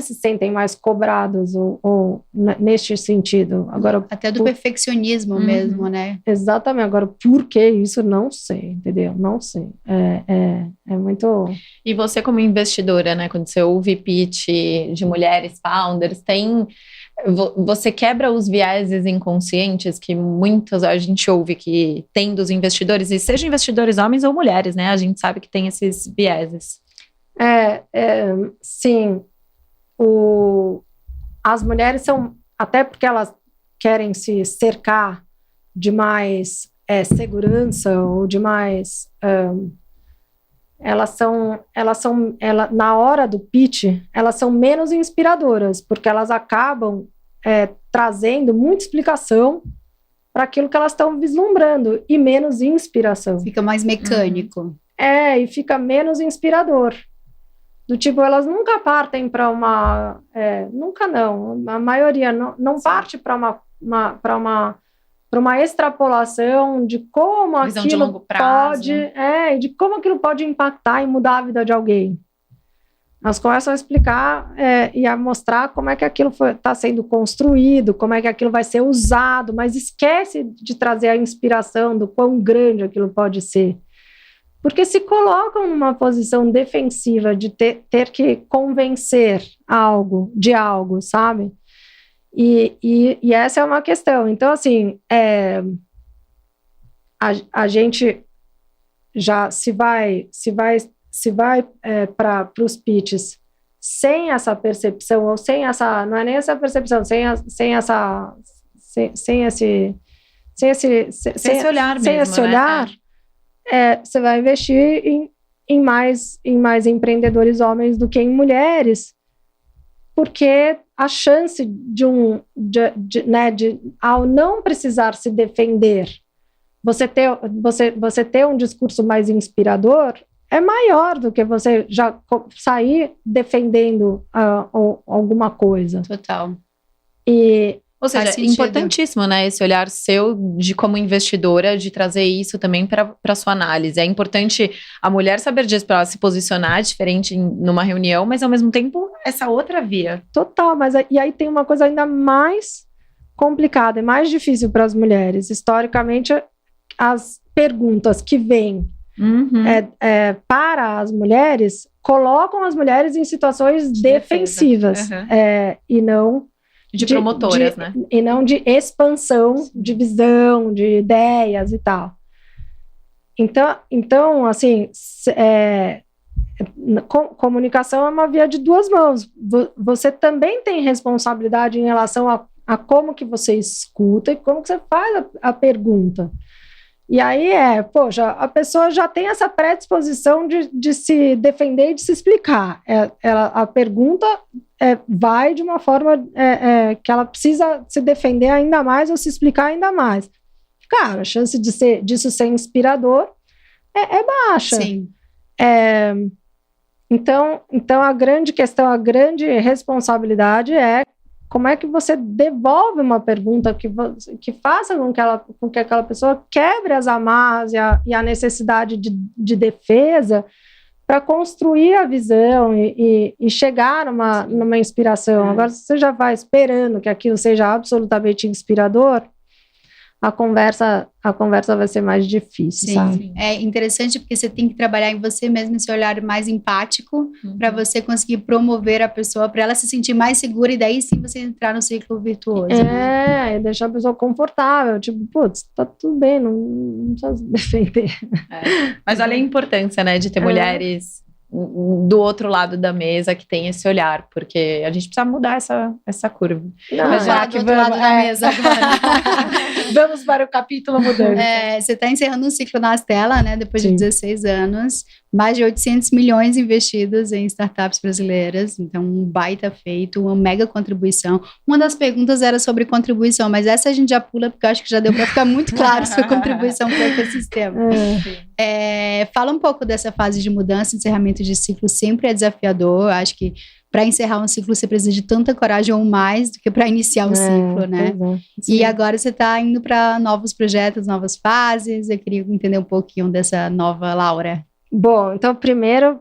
se sentem mais cobradas ou neste sentido. Agora, até do perfeccionismo mesmo, né? Exatamente, agora por que isso, não sei, entendeu? Não sei, é muito... E você como investidora, né, quando você ouve pitch de mulheres founders, você quebra os vieses inconscientes que muitas a gente ouve que tem dos investidores, e sejam investidores homens ou mulheres, né? A gente sabe que tem esses vieses. Sim. As mulheres são, até porque elas querem se cercar de mais segurança ou de mais... Elas na hora do pitch, elas são menos inspiradoras, porque elas acabam trazendo muita explicação para aquilo que elas estão vislumbrando, e menos inspiração. Fica mais mecânico. E fica menos inspirador. Do tipo, elas nunca partem para uma... nunca não, a maioria não parte para uma extrapolação de como visão aquilo de longo prazo. de como aquilo pode impactar e mudar a vida de alguém. Elas começam a explicar e a mostrar como é que aquilo está sendo construído, como é que aquilo vai ser usado, mas esquece de trazer a inspiração do quão grande aquilo pode ser. Porque se colocam numa posição defensiva de ter que convencer de algo, sabe? E essa é uma questão. Então, assim, a gente já se vai para os pitches sem essa percepção, ou sem essa, não é nem essa percepção, sem esse olhar mesmo, esse olhar, você vai investir em mais empreendedores homens do que em mulheres, porque a chance ao não precisar se defender, você ter um discurso mais inspirador é maior do que você já sair defendendo alguma coisa. Total. Ou seja, Faz é sentido. importantíssimo, né, esse olhar seu de como investidora, de trazer isso também para sua análise. É importante a mulher saber disso para ela se posicionar diferente numa reunião, mas ao mesmo tempo essa outra via. Total, e aí tem uma coisa ainda mais complicada e mais difícil para as mulheres. Historicamente, as perguntas que vêm para as mulheres colocam as mulheres em situações defensivas e não de promotoras, né? E não de expansão, de visão, de ideias e tal. Então assim, comunicação é uma via de duas mãos. Você também tem responsabilidade em relação a como que você escuta e como que você faz a pergunta. E aí poxa, a pessoa já tem essa predisposição de se defender e de se explicar. A pergunta vai de uma forma que ela precisa se defender ainda mais ou se explicar ainda mais. Cara, a chance disso ser inspirador é baixa. Sim. Então a grande questão, a grande responsabilidade é como é que você devolve uma pergunta que faça com que aquela pessoa quebre as amarras e a necessidade de defesa para construir a visão e chegar numa inspiração. Agora, se você já vai esperando que aquilo seja absolutamente inspirador, a conversa vai ser mais difícil, sabe? É interessante porque você tem que trabalhar em você mesmo esse olhar mais empático para você conseguir promover a pessoa, para ela se sentir mais segura e daí sim você entrar no ciclo virtuoso. E deixar a pessoa confortável, tipo, putz, tá tudo bem, não precisa se defender. Mas olha a importância, né, de ter mulheres do outro lado da mesa que tem esse olhar, porque a gente precisa mudar essa curva. Mas já que vamos lado da mesa agora. Vamos para o capítulo mudança. Você está encerrando um ciclo na Astela, né? Depois de 16 anos, mais de 800 milhões investidos em startups brasileiras, então um baita feito, uma mega contribuição. Uma das perguntas era sobre contribuição, mas essa a gente já pula porque eu acho que já deu para ficar muito claro sua contribuição para o ecossistema. Fala um pouco dessa fase de mudança, encerramento de ciclo sempre é desafiador. Acho que para encerrar um ciclo você precisa de tanta coragem ou mais do que para iniciar um ciclo, né? E agora você está indo para novos projetos, novas fases. Eu queria entender um pouquinho dessa nova Laura. Bom, então primeiro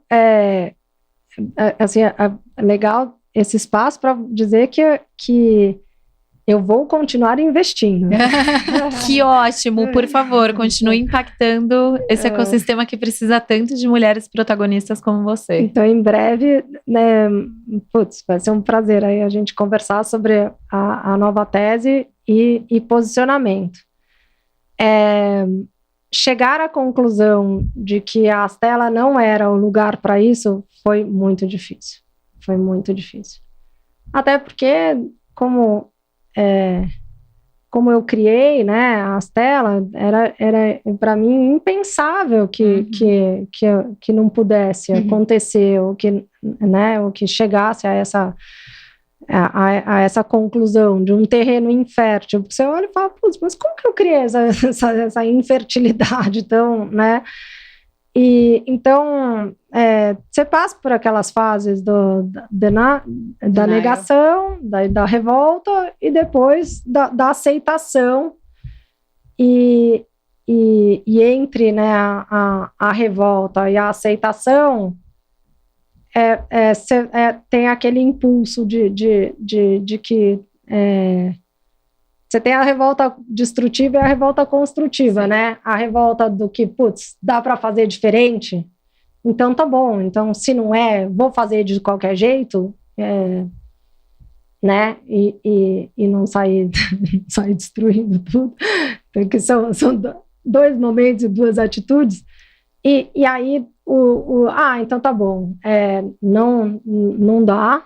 assim, é legal esse espaço para dizer que eu vou continuar investindo. Que ótimo, por favor, continue impactando esse ecossistema que precisa tanto de mulheres protagonistas como você. Então, em breve, né, vai ser um prazer aí a gente conversar sobre a nova tese e posicionamento. Chegar à conclusão de que a Astela não era o lugar para isso foi muito difícil. Foi muito difícil. Até porque, como eu criei, né, a Astela, era para mim impensável que não pudesse acontecer, ou que chegasse a essa conclusão de um terreno infértil. Porque você olha e fala, putz, mas como que eu criei essa infertilidade? Então, né? E então você passa por aquelas fases da negação, da revolta e depois da aceitação e entre, né, a revolta e a aceitação tem aquele impulso de que você tem a revolta destrutiva e a revolta construtiva, né? A revolta do que, putz, dá para fazer diferente? Então tá bom. Então, se não vou fazer de qualquer jeito, né? E não sair destruindo tudo. Porque são dois momentos e duas atitudes. E aí, então tá bom. Não dá.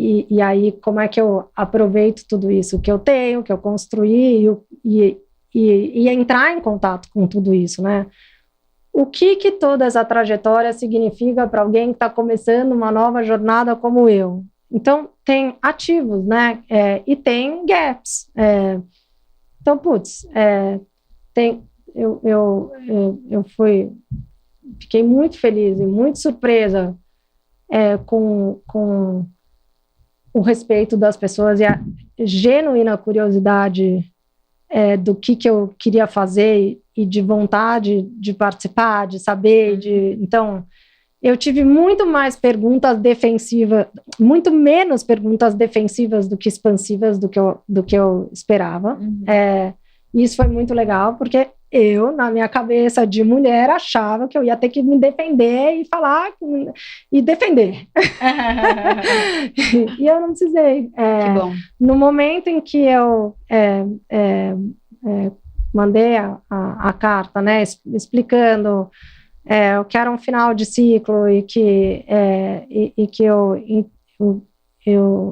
E aí, como é que eu aproveito tudo isso que eu tenho, que eu construí, e entrar em contato com tudo isso, né? O que toda essa trajetória significa para alguém que está começando uma nova jornada como eu? Então, tem ativos, né? E tem gaps. Então, putz, eu fiquei muito feliz e muito surpresa com o respeito das pessoas e a genuína curiosidade do que eu queria fazer e de vontade de participar, de saber, então eu tive muito mais perguntas defensivas, muito menos perguntas defensivas do que expansivas do que eu esperava. E isso foi muito legal, porque eu, na minha cabeça de mulher, achava que eu ia ter que me defender e falar e defender. E eu não precisei. Que bom. No momento em que eu mandei a carta, né, explicando o que era um final de ciclo e que eu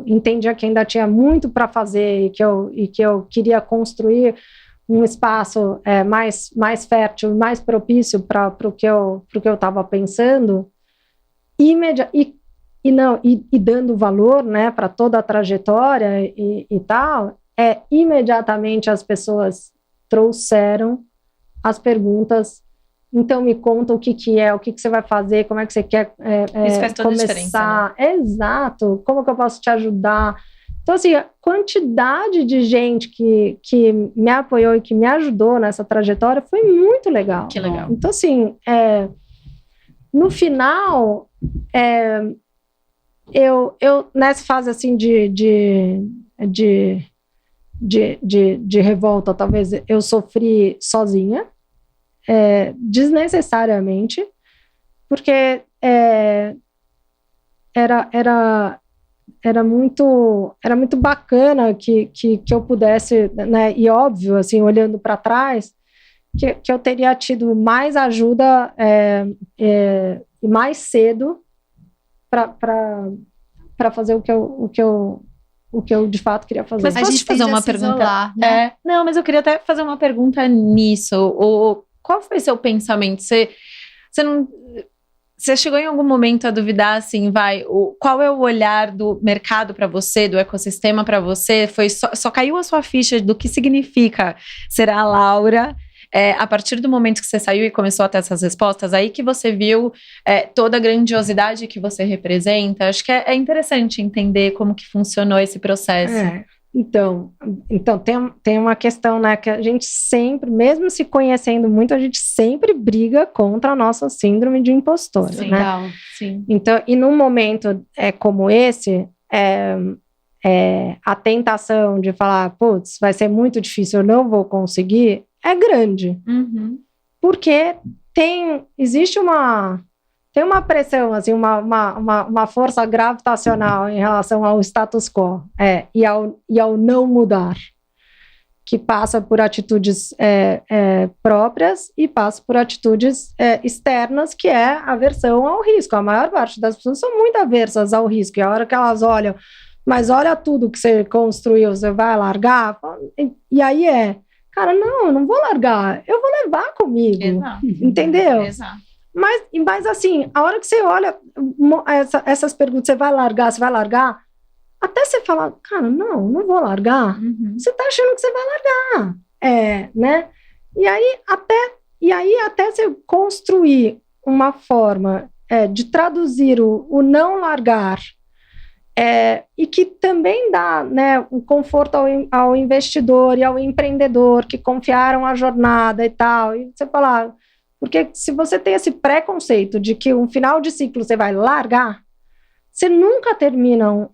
entendia que ainda tinha muito para fazer e que eu queria construir um espaço mais fértil, mais propício para o que eu estava pensando, e dando valor, né, para toda a trajetória e tal, imediatamente as pessoas trouxeram as perguntas. Então me conta o que é, o que você vai fazer, como é que você quer isso faz toda começar. A diferença, né? Exato, como que eu posso te ajudar? Então, assim, a quantidade de gente que me apoiou e que me ajudou nessa trajetória foi muito legal. Que legal. Então, assim, no final, eu nessa fase, assim, de revolta, talvez eu sofri sozinha, desnecessariamente, porque era muito bacana que eu pudesse, né, e óbvio, assim, olhando para trás, que eu teria tido mais ajuda e mais cedo para fazer o que eu de fato queria fazer. Mas posso te fazer uma pergunta? Isolar, né? Não, mas eu queria até fazer uma pergunta nisso. Qual foi seu pensamento? Você chegou em algum momento a duvidar, assim, qual é o olhar do mercado para você, do ecossistema para você? Só caiu a sua ficha do que significa ser a Laura a partir do momento que você saiu e começou a ter essas respostas, aí que você viu toda a grandiosidade que você representa? Acho que é interessante entender como que funcionou esse processo. Então tem uma questão, né, que a gente sempre, mesmo se conhecendo muito, a gente sempre briga contra a nossa síndrome de impostora, Sim, né? Legal. Sim. Então, e num momento como esse, a tentação de falar, putz, vai ser muito difícil, eu não vou conseguir, é grande. Uhum. Porque existe uma pressão, assim, uma força gravitacional em relação ao status quo e ao não mudar, que passa por atitudes próprias e passa por atitudes externas, que é aversão ao risco. A maior parte das pessoas são muito aversas ao risco, e a hora que elas olham, mas olha tudo que você construiu, você vai largar? E aí cara, não, eu não vou largar, eu vou levar comigo. Exato. Entendeu? Exato. Mas assim, a hora que você olha essas perguntas, você vai largar, até você falar, cara, não vou largar, você tá achando que você vai largar, né? E aí até você construir uma forma de traduzir o não largar, e que também dá, né, um conforto ao investidor e ao empreendedor que confiaram a jornada e tal, e você falar, porque se você tem esse preconceito de que um final de ciclo você vai largar, você nunca termina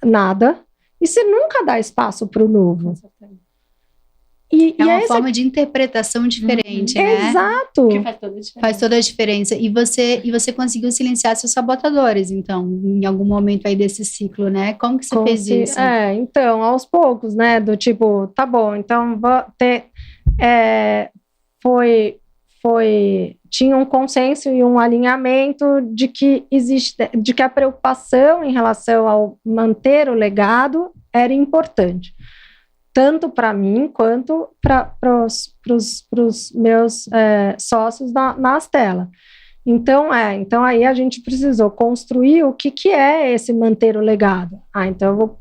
nada e você nunca dá espaço para o novo. É uma forma de interpretação diferente, né? Exato. Que faz toda a diferença. Faz toda a diferença. E você conseguiu silenciar seus sabotadores, então, em algum momento aí desse ciclo, né? Como que você fez isso? Então, aos poucos, né? Do tipo, tá bom, então vou ter... tinha um consenso e um alinhamento de que a preocupação em relação ao manter o legado era importante, tanto para mim quanto para os meus sócios na Astela. Então aí a gente precisou construir o que é esse manter o legado. Então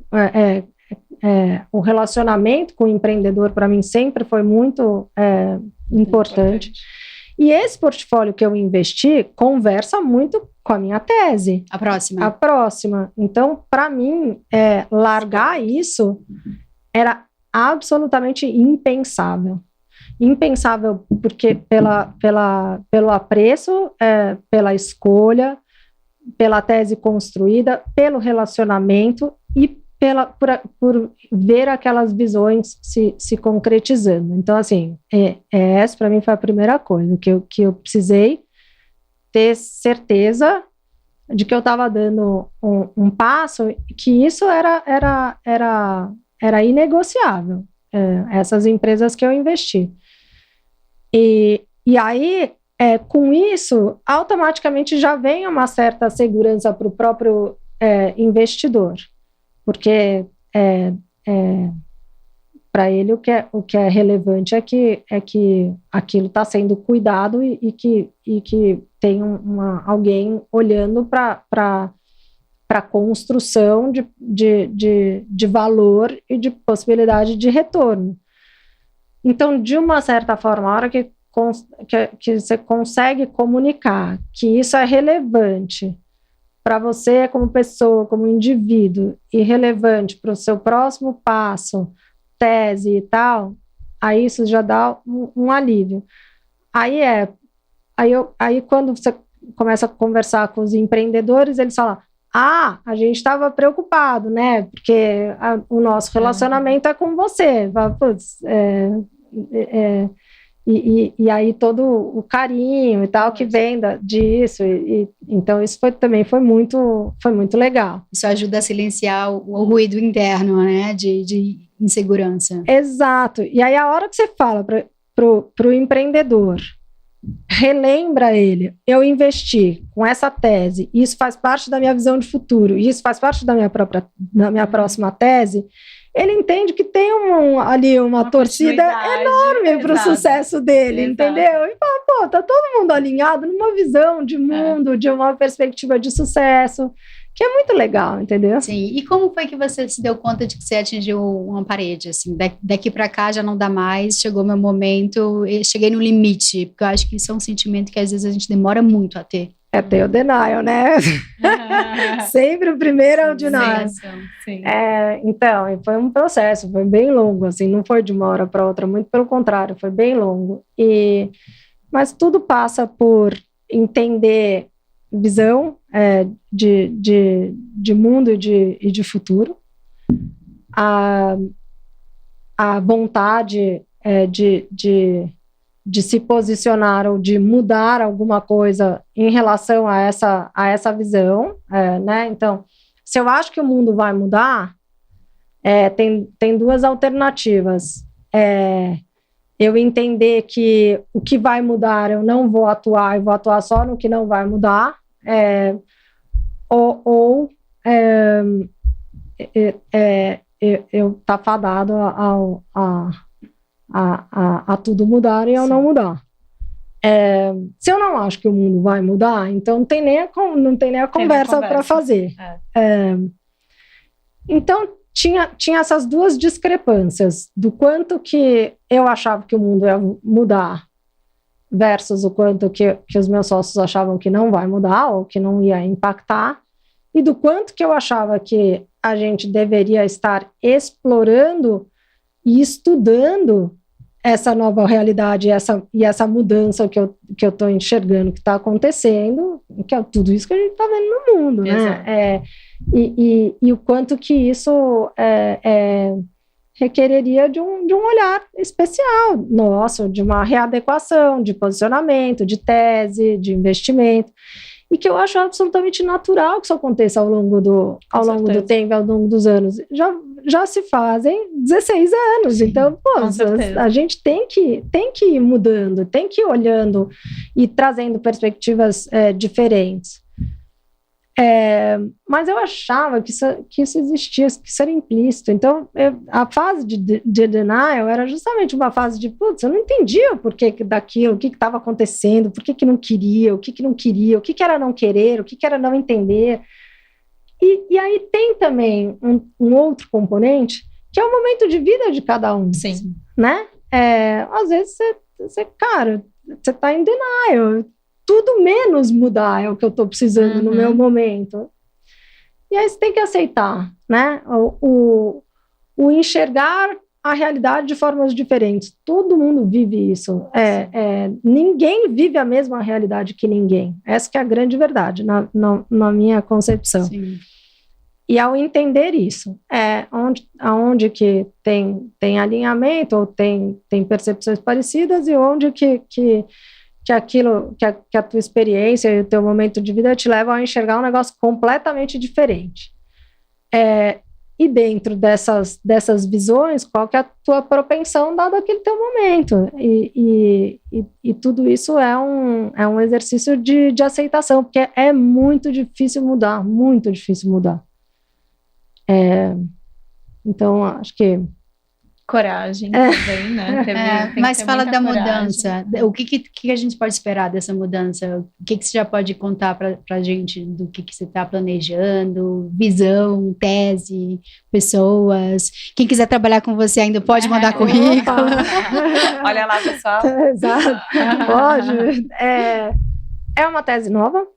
o relacionamento com o empreendedor para mim sempre foi muito importante. E esse portfólio que eu investi conversa muito com a minha tese. A próxima. A próxima. Então, para mim, largar isso era absolutamente impensável. Impensável porque pelo apreço, pela escolha, pela tese construída, pelo relacionamento e por ver aquelas visões se concretizando. Então, assim, essa para mim foi a primeira coisa que eu precisei ter certeza de que eu estava dando um passo, que isso era inegociável, essas empresas que eu investi. E aí, com isso, automaticamente já vem uma certa segurança para o próprio investidor, porque para ele o que é relevante é que aquilo está sendo cuidado e que tem alguém olhando para a construção de valor e de possibilidade de retorno. Então, de uma certa forma, a hora que você consegue comunicar que isso é relevante para você como pessoa, como indivíduo, e relevante para o seu próximo passo, tese e tal, aí isso já dá um alívio. Aí quando você começa a conversar com os empreendedores, eles falam, a gente estava preocupado, né, porque o nosso relacionamento é com você. Putz, e aí todo o carinho e tal que vem disso, então isso também foi muito legal. Isso ajuda a silenciar o ruído interno, né, de insegurança. Exato, e aí a hora que você fala pro empreendedor, relembra ele, eu investi com essa tese, isso faz parte da minha visão de futuro, isso faz parte da minha próxima tese, ele entende que tem ali uma torcida enorme para o sucesso dele, entendeu? E fala, tá todo mundo alinhado numa visão de mundo, de uma perspectiva de sucesso, que é muito legal, entendeu? Sim, e como foi que você se deu conta de que você atingiu uma parede, assim, daqui para cá já não dá mais, chegou meu momento, cheguei no limite, porque eu acho que isso é um sentimento que às vezes a gente demora muito a ter. Tem o denial, né? Sempre o primeiro é o denial. Sim. Então, foi um processo, foi bem longo, assim, não foi de uma hora para outra, muito pelo contrário, foi bem longo. Mas tudo passa por entender visão de mundo e de futuro, a vontade de se posicionar ou de mudar alguma coisa em relação a essa visão, né? Então, se eu acho que o mundo vai mudar, tem duas alternativas. Eu entender que o que vai mudar eu não vou atuar, e vou atuar só no que não vai mudar, eu tá fadado a tudo mudar e eu não mudar. Se eu não acho que o mundo vai mudar, então não tem nem a conversa para fazer. Então tinha essas duas discrepâncias do quanto que eu achava que o mundo ia mudar versus o quanto que os meus sócios achavam que não vai mudar ou que não ia impactar, e do quanto que eu achava que a gente deveria estar explorando e estudando essa nova realidade e essa mudança que eu estou enxergando que está acontecendo, que é tudo isso que a gente está vendo no mundo, né? E o quanto que isso requereria de um olhar especial nosso, de uma readequação, de posicionamento, de tese, de investimento, e que eu acho absolutamente natural que isso aconteça ao longo do tempo, ao longo dos anos. Já se fazem 16 anos, então, a gente tem que ir mudando, tem que ir olhando e trazendo perspectivas diferentes. Mas eu achava que isso existia, que isso era implícito. Então, a fase de denial era justamente uma fase de, eu não entendia o porquê daquilo, o que estava acontecendo, por que não queria, o que não queria, o que era não querer, o que era não entender. E aí tem também um outro componente, que é o momento de vida de cada um. Sim. Né? Às vezes você está em denial, tudo menos mudar é o que eu estou precisando no meu momento. E aí você tem que aceitar, né? O enxergar a realidade de formas diferentes. Todo mundo vive isso. Ninguém vive a mesma realidade que ninguém. Essa que é a grande verdade, na minha concepção. Sim. E ao entender isso, onde que tem alinhamento ou tem percepções parecidas e onde que aquilo, que a tua experiência e o teu momento de vida te levam a enxergar um negócio completamente diferente. E dentro dessas visões, qual que é a tua propensão dado aquele teu momento? E tudo isso é um exercício de aceitação, porque é muito difícil mudar, muito difícil mudar. Então, acho que... Coragem também, né? Mas fala da coragem. mudança. O que a gente pode esperar dessa mudança? O que você já pode contar para a gente do que você está planejando? Visão, tese, pessoas. Quem quiser trabalhar com você ainda pode mandar currículo. Olha lá, pessoal. Exato. Pode. É uma tese nova.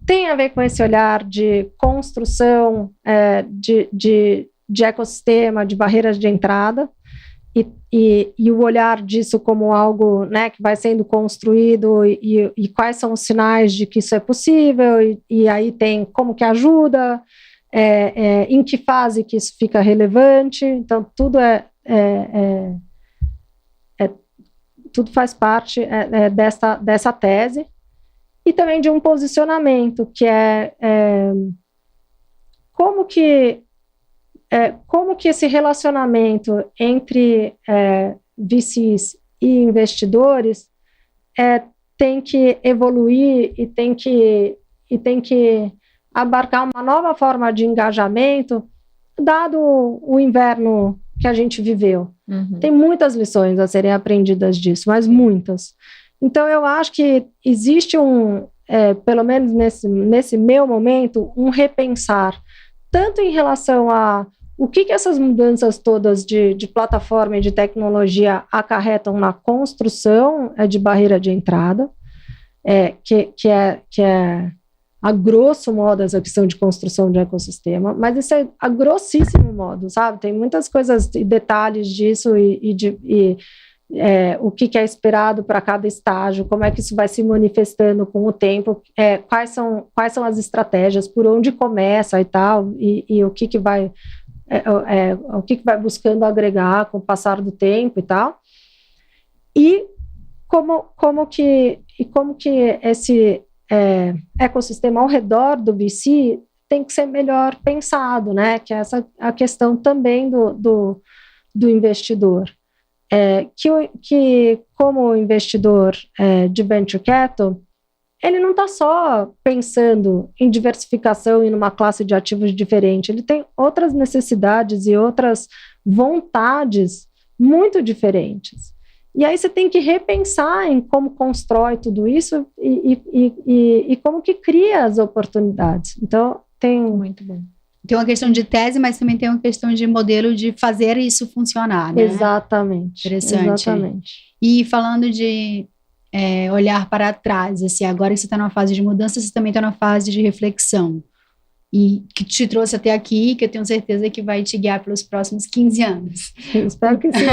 Tem a ver com esse olhar de construção de ecossistema, de barreiras de entrada, e o olhar disso como algo, né, que vai sendo construído, e quais são os sinais de que isso é possível, e aí tem como que ajuda, em que fase que isso fica relevante. Então tudo tudo faz parte dessa tese, e também de um posicionamento, que como que esse relacionamento entre VCs e investidores tem que evoluir e tem que abarcar uma nova forma de engajamento, dado o inverno que a gente viveu. Tem muitas lições a serem aprendidas disso, mas muitas. Então, eu acho que existe pelo menos nesse meu momento, um repensar, tanto em relação a o que essas mudanças todas de plataforma e de tecnologia acarretam na construção de barreira de entrada, que é a grosso modo essa questão de construção de ecossistema, mas isso é a grossíssimo modo, sabe? Tem muitas coisas e detalhes disso o que é esperado para cada estágio, como é que isso vai se manifestando com o tempo, quais são as estratégias, por onde começa e tal, e o que vai o que vai buscando agregar com o passar do tempo e tal, e como que esse ecossistema ao redor do VC tem que ser melhor pensado, né? Que é a questão também do investidor. Que como investidor de venture capital, ele não está só pensando em diversificação e numa classe de ativos diferente, ele tem outras necessidades e outras vontades muito diferentes. E aí você tem que repensar em como constrói tudo isso e como que cria as oportunidades. Então, Muito bom. Tem uma questão de tese, mas também tem uma questão de modelo de fazer isso funcionar, né? Exatamente. Interessante. Exatamente. E falando de olhar para trás, assim, agora que você está numa fase de mudança, você também está numa fase de reflexão. E que te trouxe até aqui, que eu tenho certeza que vai te guiar pelos próximos 15 anos. Espero que sim.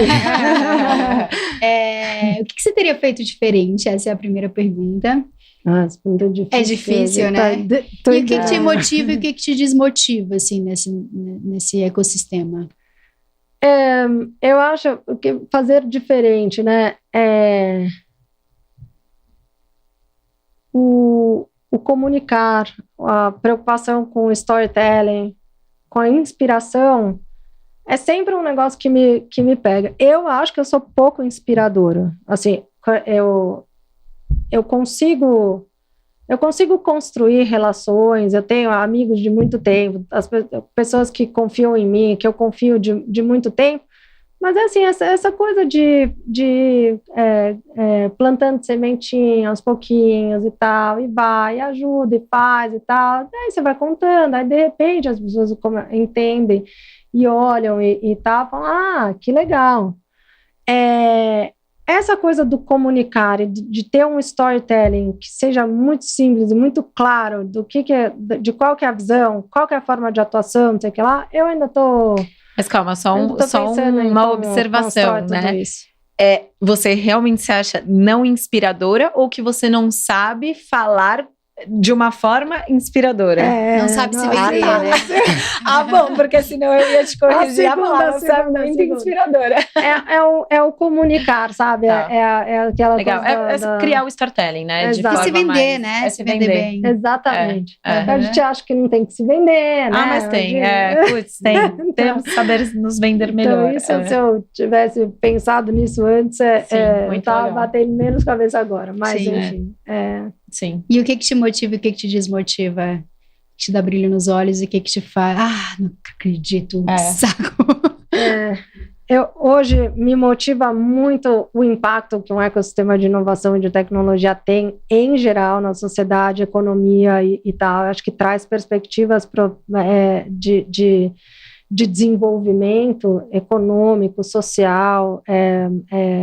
O que você teria feito diferente? Essa é a primeira pergunta. Essa pergunta é difícil. É difícil, né? E o que te motiva e o que te desmotiva, assim, nesse ecossistema? Eu acho que fazer diferente, né? O comunicar, a preocupação com o storytelling, com a inspiração, é sempre um negócio que me pega. Eu acho que eu sou pouco inspiradora. Assim, eu consigo construir relações, eu tenho amigos de muito tempo, as pessoas que confiam em mim, que eu confio de muito tempo, mas é assim, essa coisa de plantando sementinha aos pouquinhos e tal, e vai, e ajuda, e faz e tal, aí você vai contando, aí de repente as pessoas entendem e olham e tal, falam, que legal. essa coisa do comunicar e de ter um storytelling que seja muito simples e muito claro do que é, de qual que é a visão, qual que é a forma de atuação, não sei o que lá, eu ainda tô... Mas calma, só uma observação, né? Você realmente se acha não inspiradora ou que você não sabe falar de uma forma inspiradora? Não sabe se vender, né? Bom, porque senão eu ia te corrigir a palavra, você é muito inspiradora. É o comunicar, sabe? Tá. É aquela legal. coisa criar o storytelling, né? Exato. De forma e se vender, mais, né? Se vender bem. Exatamente. A gente acha que não tem que se vender, né? Mas tem. Temos que saber nos vender melhor. Então, isso, se eu tivesse pensado nisso antes, eu tava batendo menos cabeça agora. Mas, Sim, enfim. Sim. E o que te motiva e o que te desmotiva? Que te dá brilho nos olhos e o que te faz? Não acredito, que saco. Hoje me motiva muito o impacto que um ecossistema de inovação e de tecnologia tem em geral na sociedade, economia e tal. Acho que traz perspectivas de desenvolvimento econômico, social,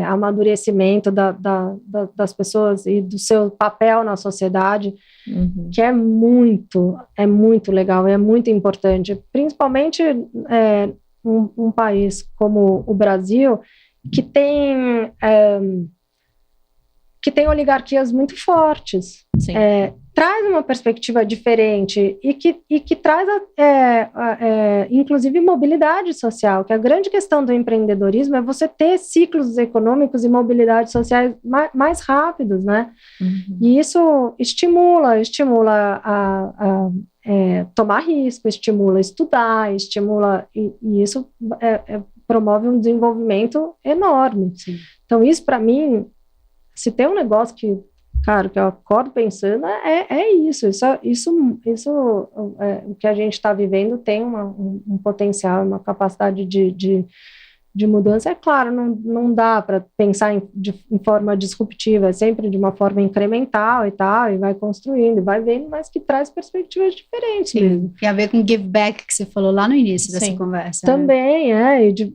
amadurecimento das pessoas e do seu papel na sociedade, que é muito legal, é muito importante, principalmente um país como o Brasil, que tem oligarquias muito fortes. Sim. Traz uma perspectiva diferente e que traz, inclusive, mobilidade social, que a grande questão do empreendedorismo é você ter ciclos econômicos e mobilidade sociais mais rápidos, né? E isso estimula a tomar risco, estimula estudar, e isso promove um desenvolvimento enorme. Sim. Então, isso, para mim, se tem um negócio que eu acordo pensando, isso, o que a gente está vivendo tem um potencial, uma capacidade de mudança. É claro, não dá para pensar em forma disruptiva, é sempre de uma forma incremental e tal, e vai construindo, e vai vendo, mas que traz perspectivas diferentes. Sim, mesmo. tem a ver com o give back que você falou lá no início dessa conversa. Também,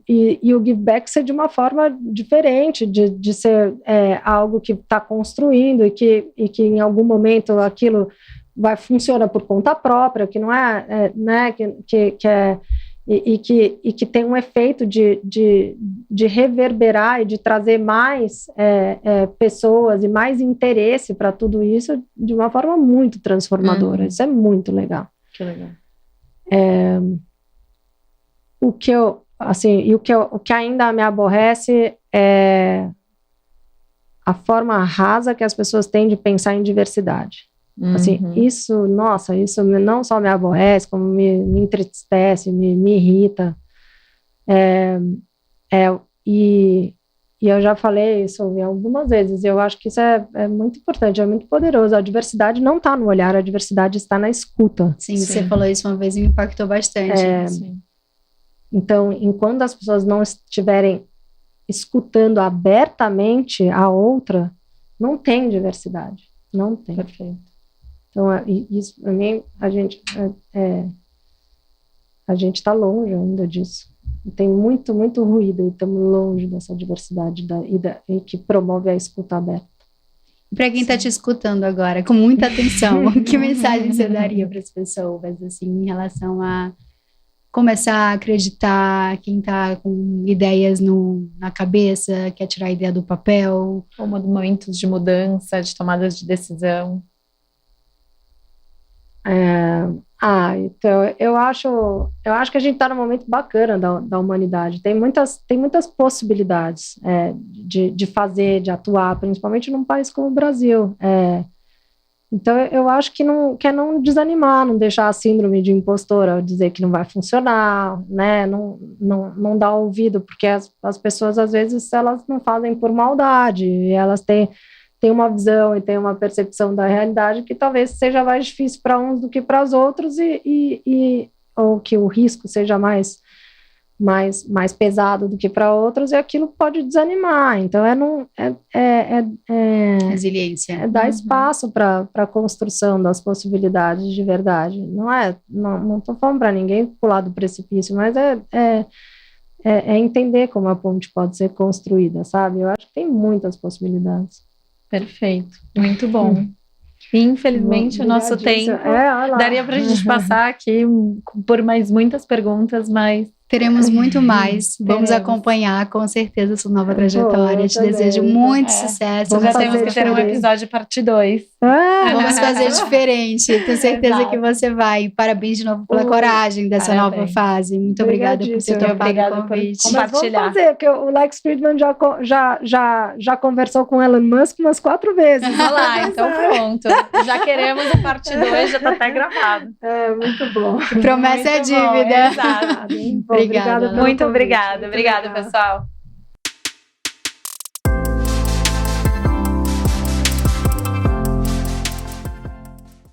e o give back ser de uma forma diferente, de ser algo que está construindo e que em algum momento aquilo funciona por conta própria, que não né, e que tem um efeito de reverberar e de trazer mais pessoas e mais interesse para tudo isso de uma forma muito transformadora. Isso é muito legal. Que legal. O que ainda me aborrece é a forma rasa que as pessoas têm de pensar em diversidade. Assim, isso não só me aborrece, como me entristece, me irrita. E eu já falei isso algumas vezes, eu acho que isso é muito importante, é muito poderoso. A diversidade não está no olhar, a diversidade está na escuta. Sim, você falou isso uma vez e me impactou bastante. Então, enquanto as pessoas não estiverem escutando abertamente a outra, não tem diversidade. Não tem. Perfeito. Então, isso, para mim, a gente está longe ainda disso. Tem muito, muito ruído e estamos longe dessa diversidade e que promove a escuta aberta. Para quem está te escutando agora, com muita atenção, que mensagem você daria para as pessoas, assim, em relação a começar a acreditar, quem está com ideias na cabeça, quer tirar a ideia do papel? Ou momentos de mudança, de tomadas de decisão? Então, eu acho que a gente está num momento bacana da humanidade. Tem muitas possibilidades de fazer, de atuar, principalmente num país como o Brasil. Então, eu acho que não desanimar, não deixar a síndrome de impostora, dizer que não vai funcionar, né? Não dar ouvido, porque as pessoas, às vezes, elas não fazem por maldade, e elas têm uma visão e tem uma percepção da realidade que talvez seja mais difícil para uns do que para os outros, ou que o risco seja mais pesado do que para outros, e aquilo pode desanimar. Então, resiliência. É dar espaço para a construção das possibilidades de verdade. Não estou falando para ninguém pular do precipício, mas é entender como a ponte pode ser construída, sabe? Eu acho que tem muitas possibilidades. Perfeito, muito bom. Infelizmente, o nosso tempo daria para a gente passar aqui por mais muitas perguntas, mas teremos muito mais. Vamos acompanhar com certeza sua nova trajetória. Te desejo muito sucesso. Já temos que ter um episódio parte 2. Vamos fazer diferente. Tenho certeza que você vai. Parabéns de novo pela coragem dessa nova fase. Muito obrigada por ter topado o convite. Por compartilhar. Mas vamos fazer, porque o Lex Fridman já conversou com Elon Musk umas 4 vezes. Olha lá, então pronto. Já queremos a parte 2, já está até gravado. Muito bom. Promessa é dívida. Exato. Obrigada. Muito obrigada. Obrigada, pessoal.